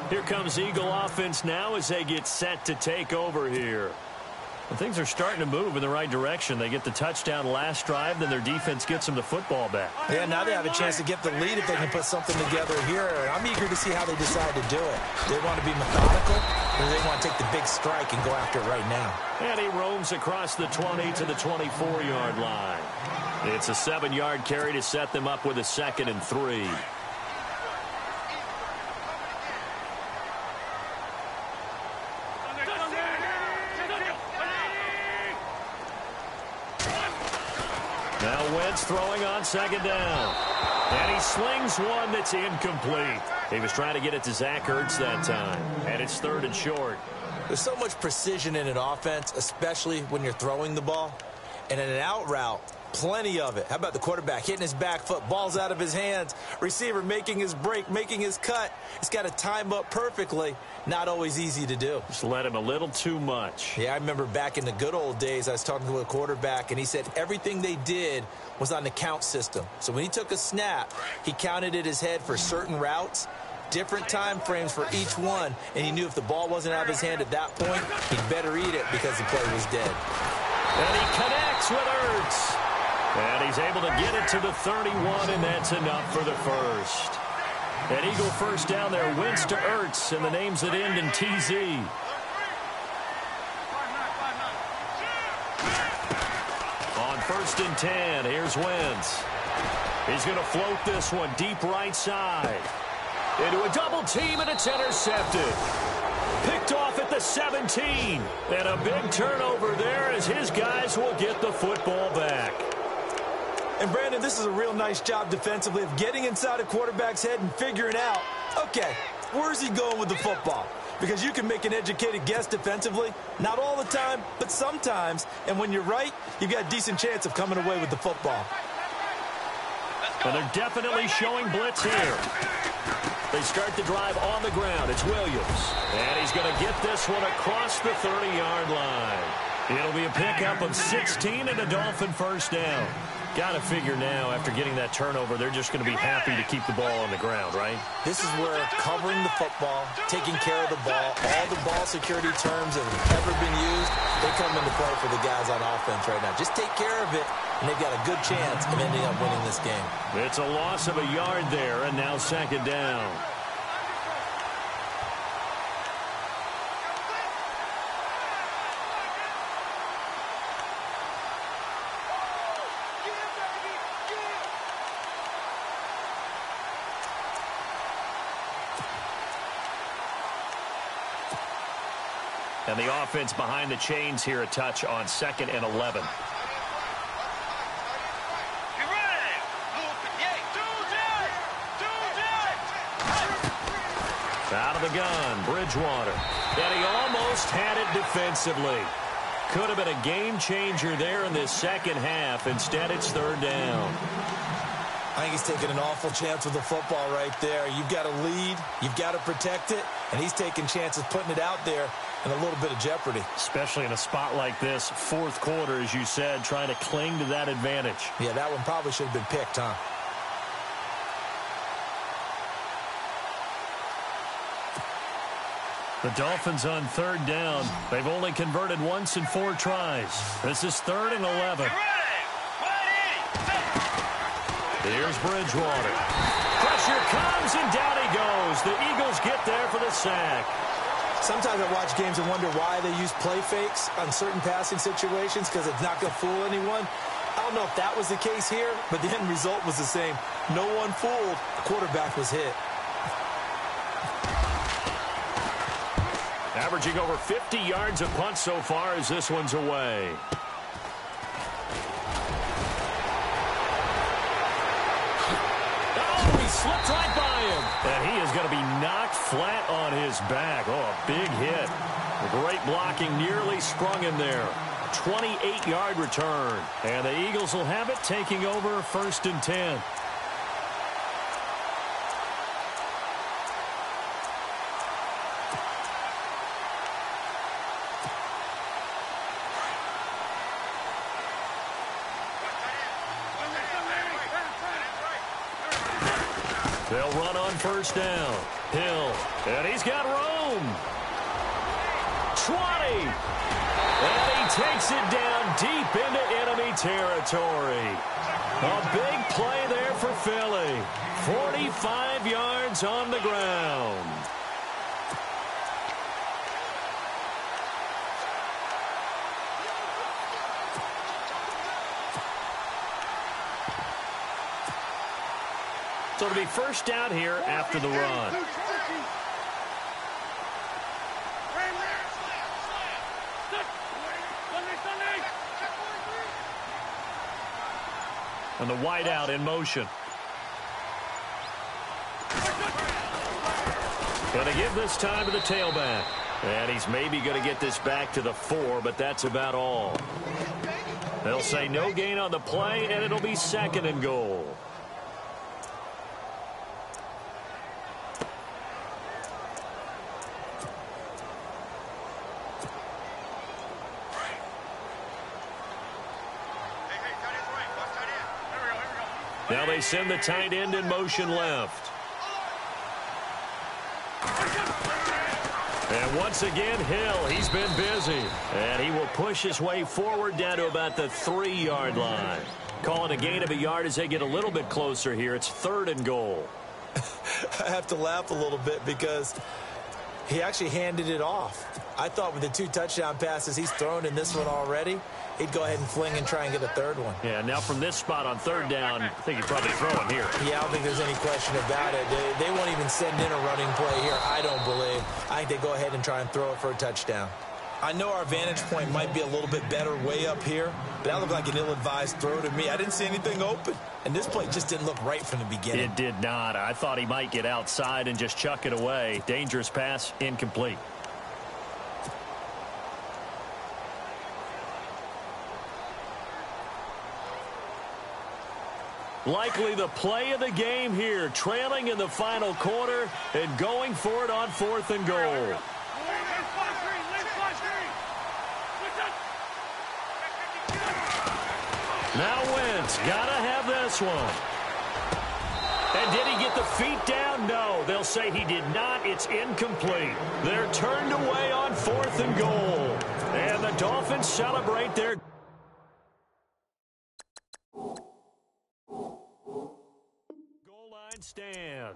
B: Here comes Eagle offense now as they get set to take over here. Well, things are starting to move in the right direction. They get the touchdown last drive, then their defense gets them the football back.
C: Yeah, now they have a chance to get the lead if they can put something together here. I'm eager to see how they decide to do it. They want to be methodical, or they want to take the big strike and go after it right now.
B: And he roams across the 20 to the 24-yard line. It's a 7-yard carry to set them up with a 2nd and 3. Now Wentz throwing on 2nd down. And he slings one that's incomplete. He was trying to get it to Zach Ertz that time. And it's 3rd and short.
C: There's so much precision in an offense, especially when you're throwing the ball. And in an out route, plenty of it. How about the quarterback hitting his back foot, ball's out of his hands, receiver making his break, making his cut. He's got to time up perfectly. Not always easy to do.
B: Just let him a little too much.
C: Yeah, I remember back in the good old days, I was talking to a quarterback, and he said everything they did was on the count system. So when he took a snap, he counted in his head for certain routes, different time frames for each one, and he knew if the ball wasn't out of his hand at that point, he'd better eat it because the play was dead.
B: And he connects with Ertz. And he's able to get it to the 31, and that's enough for the first. An Eagle first down there, Wentz to Ertz, and the names that end in TZ. On 1st and 10, here's Wentz. He's going to float this one deep right side. Into a double team, and it's intercepted. Picked off at the 17. And a big turnover there as his guys will get the football back.
C: And, Brandon, this is a real nice job defensively of getting inside a quarterback's head and figuring out, okay, where's he going with the football? Because you can make an educated guess defensively. Not all the time, but sometimes. And when you're right, you've got a decent chance of coming away with the football.
B: And they're definitely showing blitz here. They start the drive on the ground. It's Williams. And he's going to get this one across the 30-yard line. It'll be a pickup of 16 and a Dolphin first down. Got to figure now, after getting that turnover, they're just going to be happy to keep the ball on the ground, right?
C: This is where covering the football, taking care of the ball, all the ball security terms that have ever been used, they come into play for the guys on offense right now. Just take care of it, and they've got a good chance of ending up winning this game.
B: It's a loss of a yard there, and now 2nd down. And the offense behind the chains here, a touch on 2nd and 11. Out of the gun, Bridgewater. And he almost had it defensively. Could have been a game changer there in this second half. Instead, it's 3rd down.
C: I think he's taking an awful chance with the football right there. You've got to lead, you've got to protect it, and he's taking chances putting it out there in a little bit of jeopardy.
B: Especially in a spot like this, 4th quarter, as you said, trying to cling to that advantage.
C: Yeah, that one probably should have been picked, huh?
B: The Dolphins on 3rd down. They've only converted once in 4 tries. This is 3rd and 11. Here's Bridgewater. Pressure comes, and down he goes. The Eagles get there for the sack.
C: Sometimes I watch games and wonder why they use play fakes on certain passing situations, because it's not going to fool anyone. I don't know if that was the case here, but the end result was the same. No one fooled. The quarterback was hit.
B: Averaging over 50 yards a punt so far as this one's away. Oh, he slipped right by him. And he is going to be knocked flat on his back. Oh, a big hit. Great blocking, nearly sprung him there. 28-yard return. And the Eagles will have it, taking over 1st and 10. They'll run on 1st down. Hill, and he's got room. 20. And he takes it down deep into enemy territory. A big play there for Philly. 45 yards on the ground. So it'll be 1st down here after the run. And the wideout in motion. Going to give this time to the tailback. And he's maybe going to get this back to the 4, but that's about all. They'll say no gain on the play, and it'll be 2nd and goal. Now they send the tight end in motion left. And once again, Hill, he's been busy. And he will push his way forward down to about the 3-yard line. Calling a gain of a yard as they get a little bit closer here. It's 3rd and goal.
C: I have to laugh a little bit because he actually handed it off. I thought with the 2 touchdown passes he's thrown in this one already, he'd go ahead and fling and try and get a 3rd one.
B: Yeah, now from this spot on 3rd down, I think he's probably throwing here.
C: Yeah, I don't think there's any question about it. They won't even send in a running play here, I don't believe. I think they go ahead and try and throw it for a touchdown. I know our vantage point might be a little bit better way up here, but that looked like an ill-advised throw to me. I didn't see anything open, and this play just didn't look right from the beginning.
B: It did not. I thought he might get outside and just chuck it away. Dangerous pass, incomplete. Likely the play of the game here, trailing in the final quarter and going for it on 4th and goal. Now Wentz, gotta have this one. And did he get the feet down? No, they'll say he did not. It's incomplete. They're turned away on 4th and goal. And the Dolphins celebrate their goal line stand.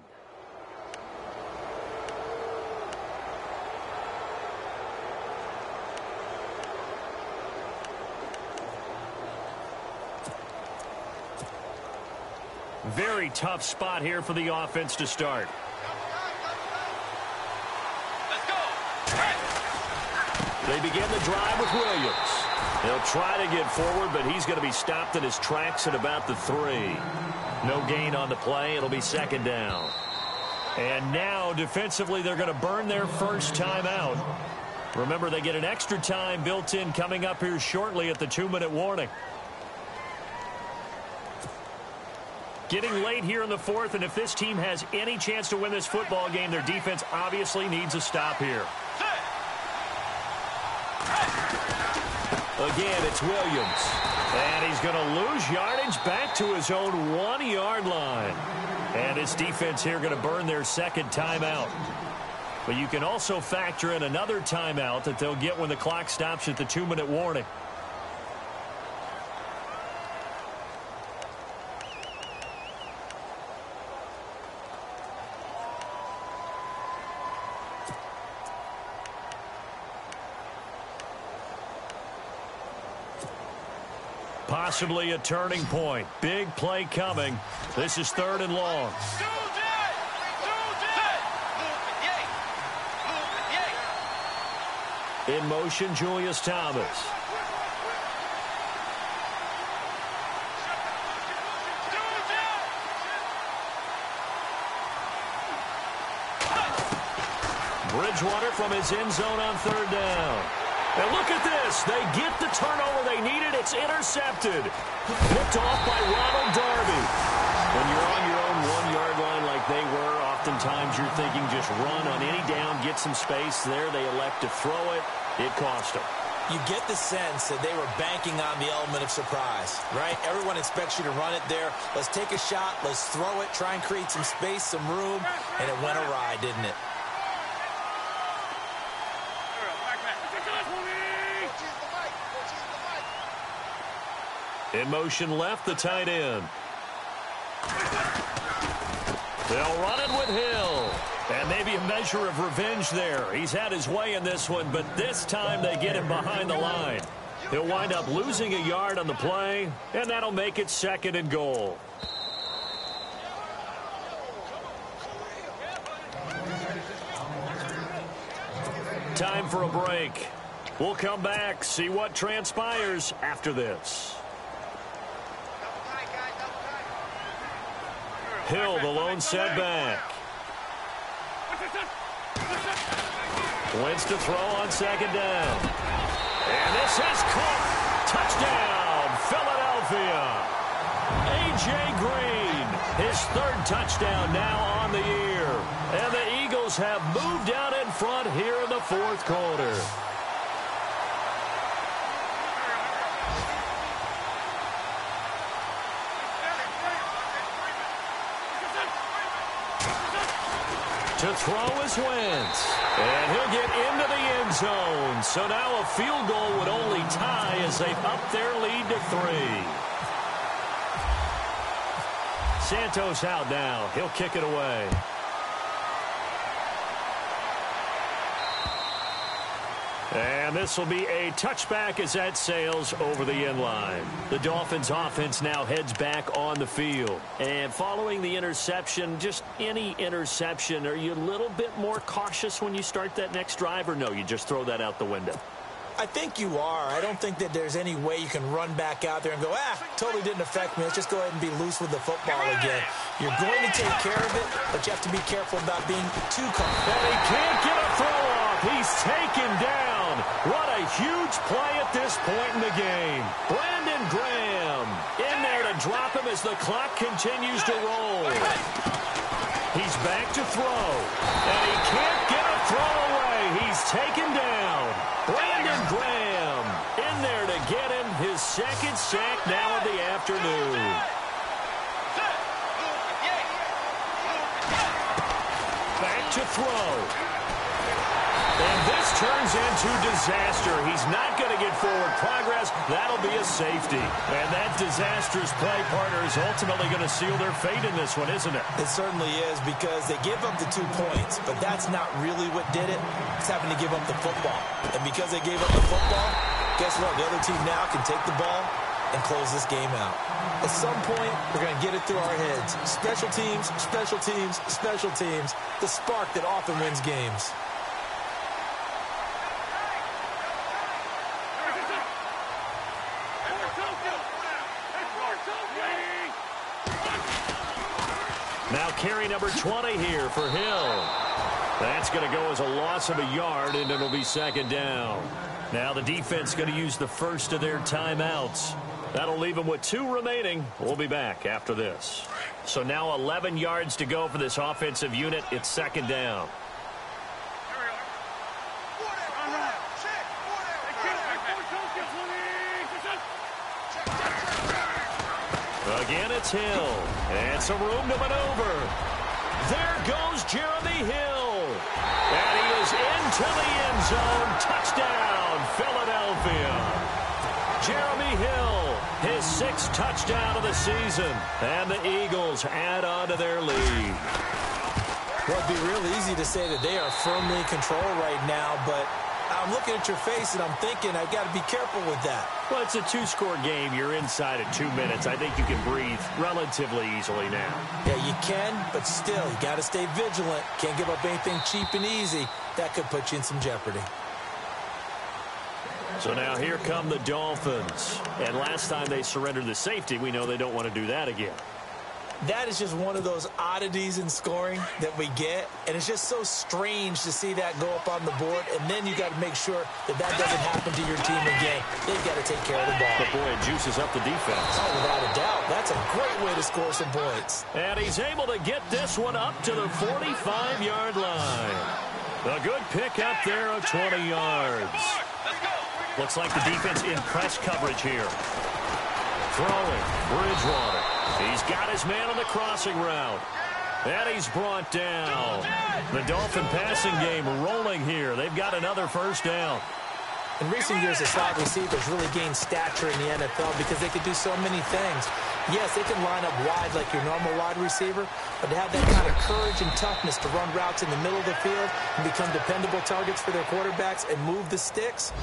B: Very tough spot here for the offense to start.
D: Let's go.
B: They begin the drive with Williams. They'll try to get forward, but he's going to be stopped in his tracks at about the 3. No gain on the play. It'll be 2nd down. And now, defensively, they're going to burn their first timeout. Remember, they get an extra time built in coming up here shortly at the 2-minute warning. Getting late here in the 4th, and if this team has any chance to win this football game, their defense obviously needs a stop here. Again, it's Williams. And he's going to lose yardage back to his own 1-yard line. And his defense here going to burn their 2nd timeout. But you can also factor in another timeout that they'll get when the clock stops at the 2-minute warning. Possibly a turning point. Big play coming. This is 3rd and long. In motion, Julius Thomas. Bridgewater from his end zone on third down. And look at this. They get the turnover they needed. It's intercepted. Picked off by Ronald Darby. When you're on your own 1-yard line like they were, oftentimes you're thinking just run on any down, get some space. There they elect to throw it. It cost them.
C: You get the sense that they were banking on the element of surprise, right? Everyone expects you to run it there. Let's take a shot. Let's throw it. Try and create some space, some room. And it went awry, didn't it?
B: In motion left, the tight end. They'll run it with Hill. And maybe a measure of revenge there. He's had his way in this one, but this time they get him behind the line. He'll wind up losing a yard on the play, and that'll make it 2nd and goal. Time for a break. We'll come back, see what transpires after this. Hill, the lone setback. Wins to throw on 2nd down. And this has caught. Touchdown, Philadelphia. A.J. Green, his 3rd touchdown now on the year. And the Eagles have moved out in front here in the 4th quarter. To throw is Wentz. And he'll get into the end zone. So now a field goal would only tie as they've upped their lead to 3. Santos out now. He'll kick it away. And this will be a touchback as that sails over the end line. The Dolphins offense now heads back on the field. And following the interception, just any interception, are you a little bit more cautious when you start that next drive, or no, you just throw that out the window?
C: I think you are. I don't think that there's any way you can run back out there and go, totally didn't affect me. Let's just go ahead and be loose with the football again. You're going to take care of it, but you have to be careful about being too comfortable.
B: And he can't get a throw off. He's taken down. What a huge play at this point in the game. Brandon Graham in there to drop him as the clock continues to roll. He's back to throw. And he can't get a throw away. He's taken down. Brandon Graham in there to get him his 2nd sack now of the afternoon. Back to throw. And this turns into disaster. He's not going to get forward progress. That'll be a safety. And that disastrous play partner is ultimately going to seal their fate in this one, isn't it?
C: It certainly is, because they give up the 2 points, but that's not really what did it. It's having to give up the football. And because they gave up the football, guess what? The other team now can take the ball and close this game out. At some point, we're going to get it through our heads. Special teams, special teams, special teams. The spark that often wins games.
B: Now carry number 20 here for Hill. That's going to go as a loss of a yard, and it'll be 2nd down. Now the defense going to use the first of their timeouts. That'll leave them with 2 remaining. We'll be back after this. So now 11 yards to go for this offensive unit. It's 2nd down. Again, it's Hill. And some room to maneuver. There goes Jeremy Hill. And he is into the end zone. Touchdown, Philadelphia. Jeremy Hill, his 6th touchdown of the season. And the Eagles add on to their lead.
C: Well, it'd be real easy to say that they are firmly in control right now, but I'm looking at your face and I'm thinking I've got to be careful with that.
B: Well, it's a 2-score game. You're inside at 2 minutes. I think you can breathe relatively easily now.
C: Yeah, you can, but still, you got to stay vigilant. Can't give up anything cheap and easy. That could put you in some jeopardy.
B: So now here come the Dolphins. And last time they surrendered the safety, we know they don't want to do that again.
C: That is just one of those oddities in scoring that we get, and it's just so strange to see that go up on the board, and then you got to make sure that that doesn't happen to your team again. They've got to take care of the ball.
B: But boy, it juices up the defense.
C: Oh, without a doubt. That's a great way to score some points.
B: And he's able to get this one up to the 45-yard line. A good pick up there of 20 yards. Looks like the defense in press coverage here. Throwing, Bridgewater. He's got his man on the crossing route. And he's brought down. The Dolphin passing game rolling here. They've got another first down.
C: In recent years, the slot receivers really gained stature in the NFL because they could do so many things. Yes, they can line up wide like your normal wide receiver, but to have that kind of courage and toughness to run routes in the middle of the field and become dependable targets for their quarterbacks and move the sticks,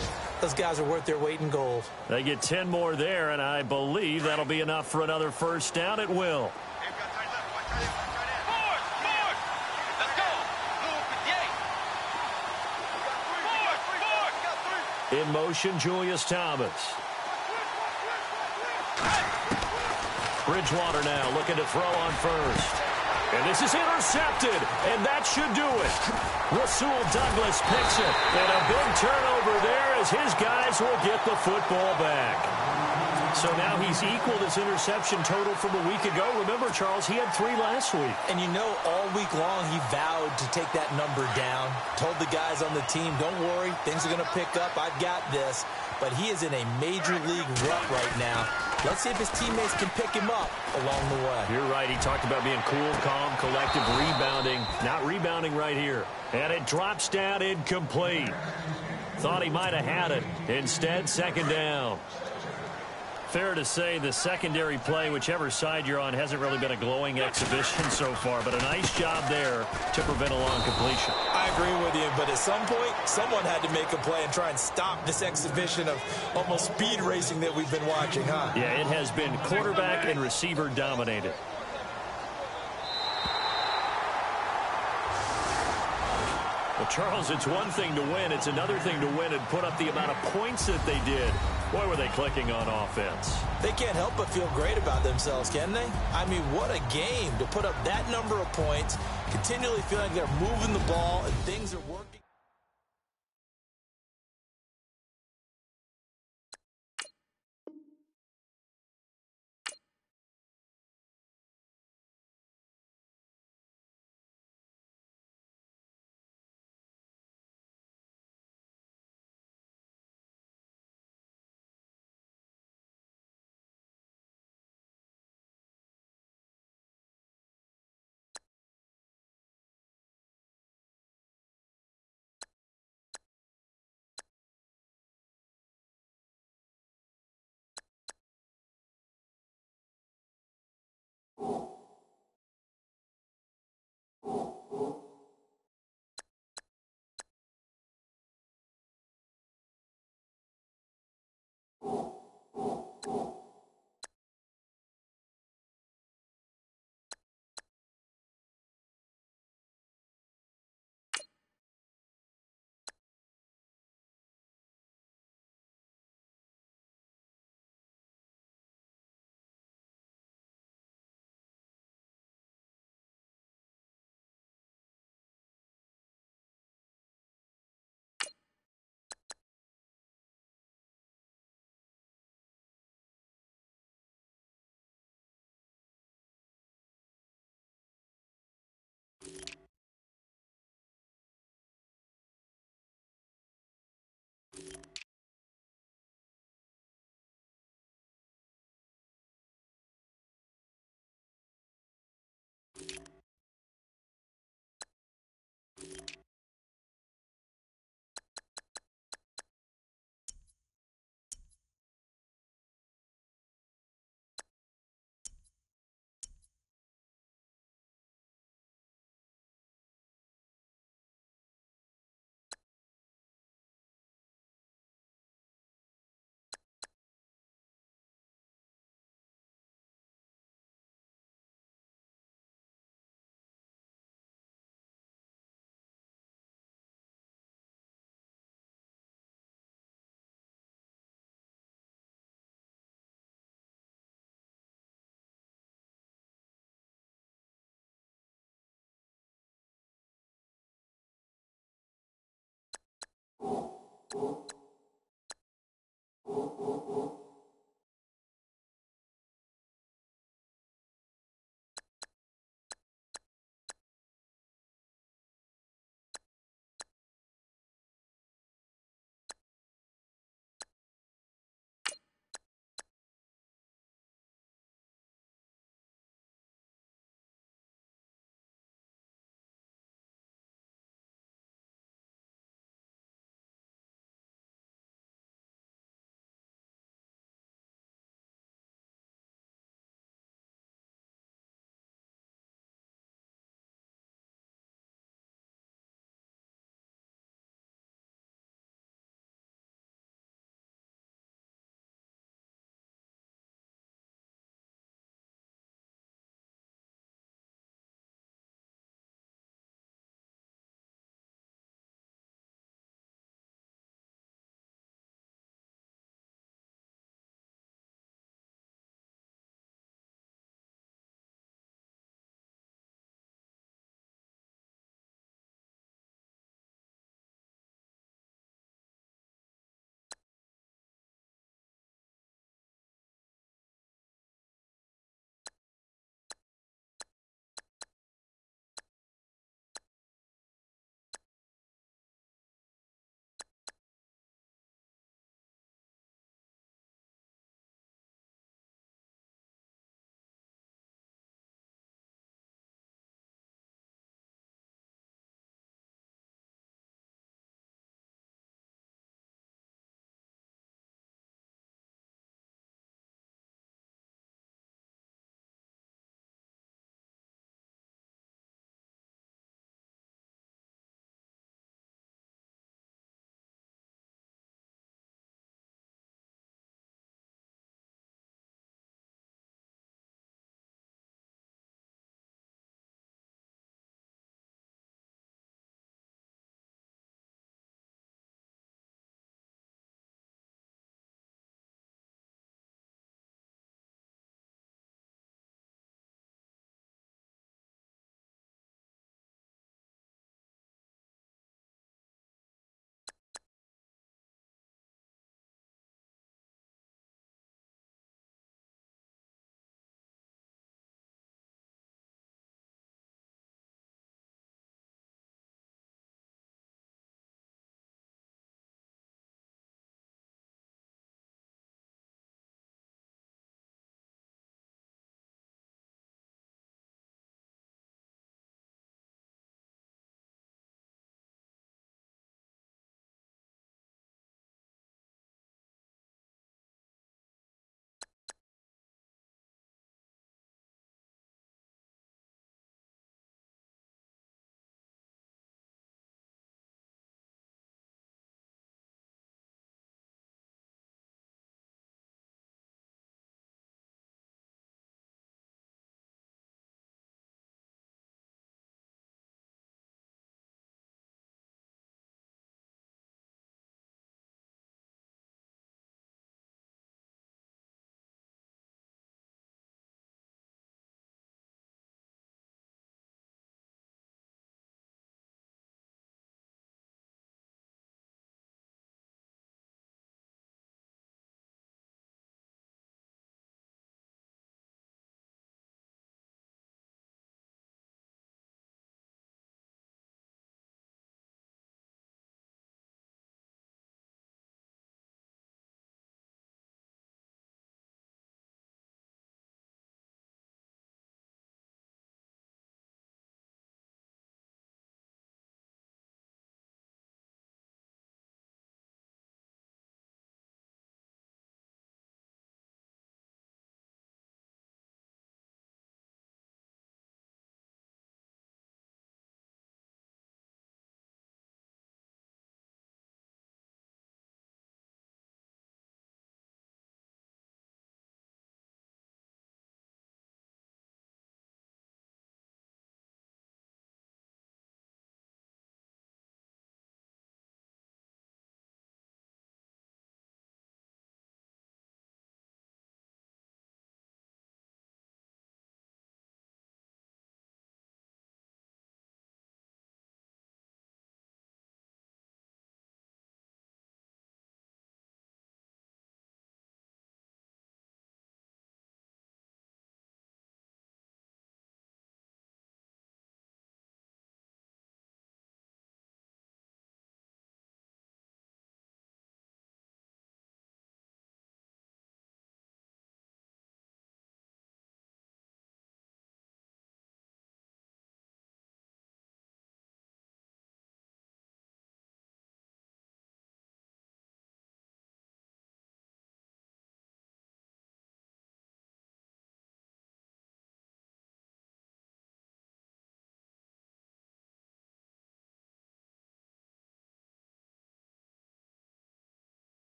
C: those guys are worth their weight in gold.
B: They get 10 more there, and I believe that'll be enough for another first down. It will. In motion, Julius Thomas. Bridgewater now looking to throw on first. And this is intercepted, and that should do it. Rasul Douglas picks it, and a big turnover there as his guys will get the football back. So now he's equaled his interception total from a week ago. Remember, Charles, he had 3 last week.
C: And you know, all week long he vowed to take that number down. Told the guys on the team, don't worry, things are going to pick up. I've got this. But he is in a major league rut right now. Let's see if his teammates can pick him up along the way.
B: You're right. He talked about being cool, calm, collective, rebounding. Not rebounding right here. And it drops down incomplete. Thought he might have had it. Instead, second down. Fair to say the secondary play, whichever side you're on, hasn't really been a glowing exhibition so far, but a nice job there to prevent a long completion.
C: I agree with you, but at some point, someone had to make a play and try and stop this exhibition of almost speed racing that we've been watching, huh?
B: Yeah, it has been quarterback and receiver dominated. Well, Charles, it's one thing to win. It's another thing to win and put up the amount of points that they did. Boy, were they clicking on offense.
C: They can't help but feel great about themselves, can they? I mean, what a game to put up that number of points, continually feeling they're moving the ball and things are working.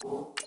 E: You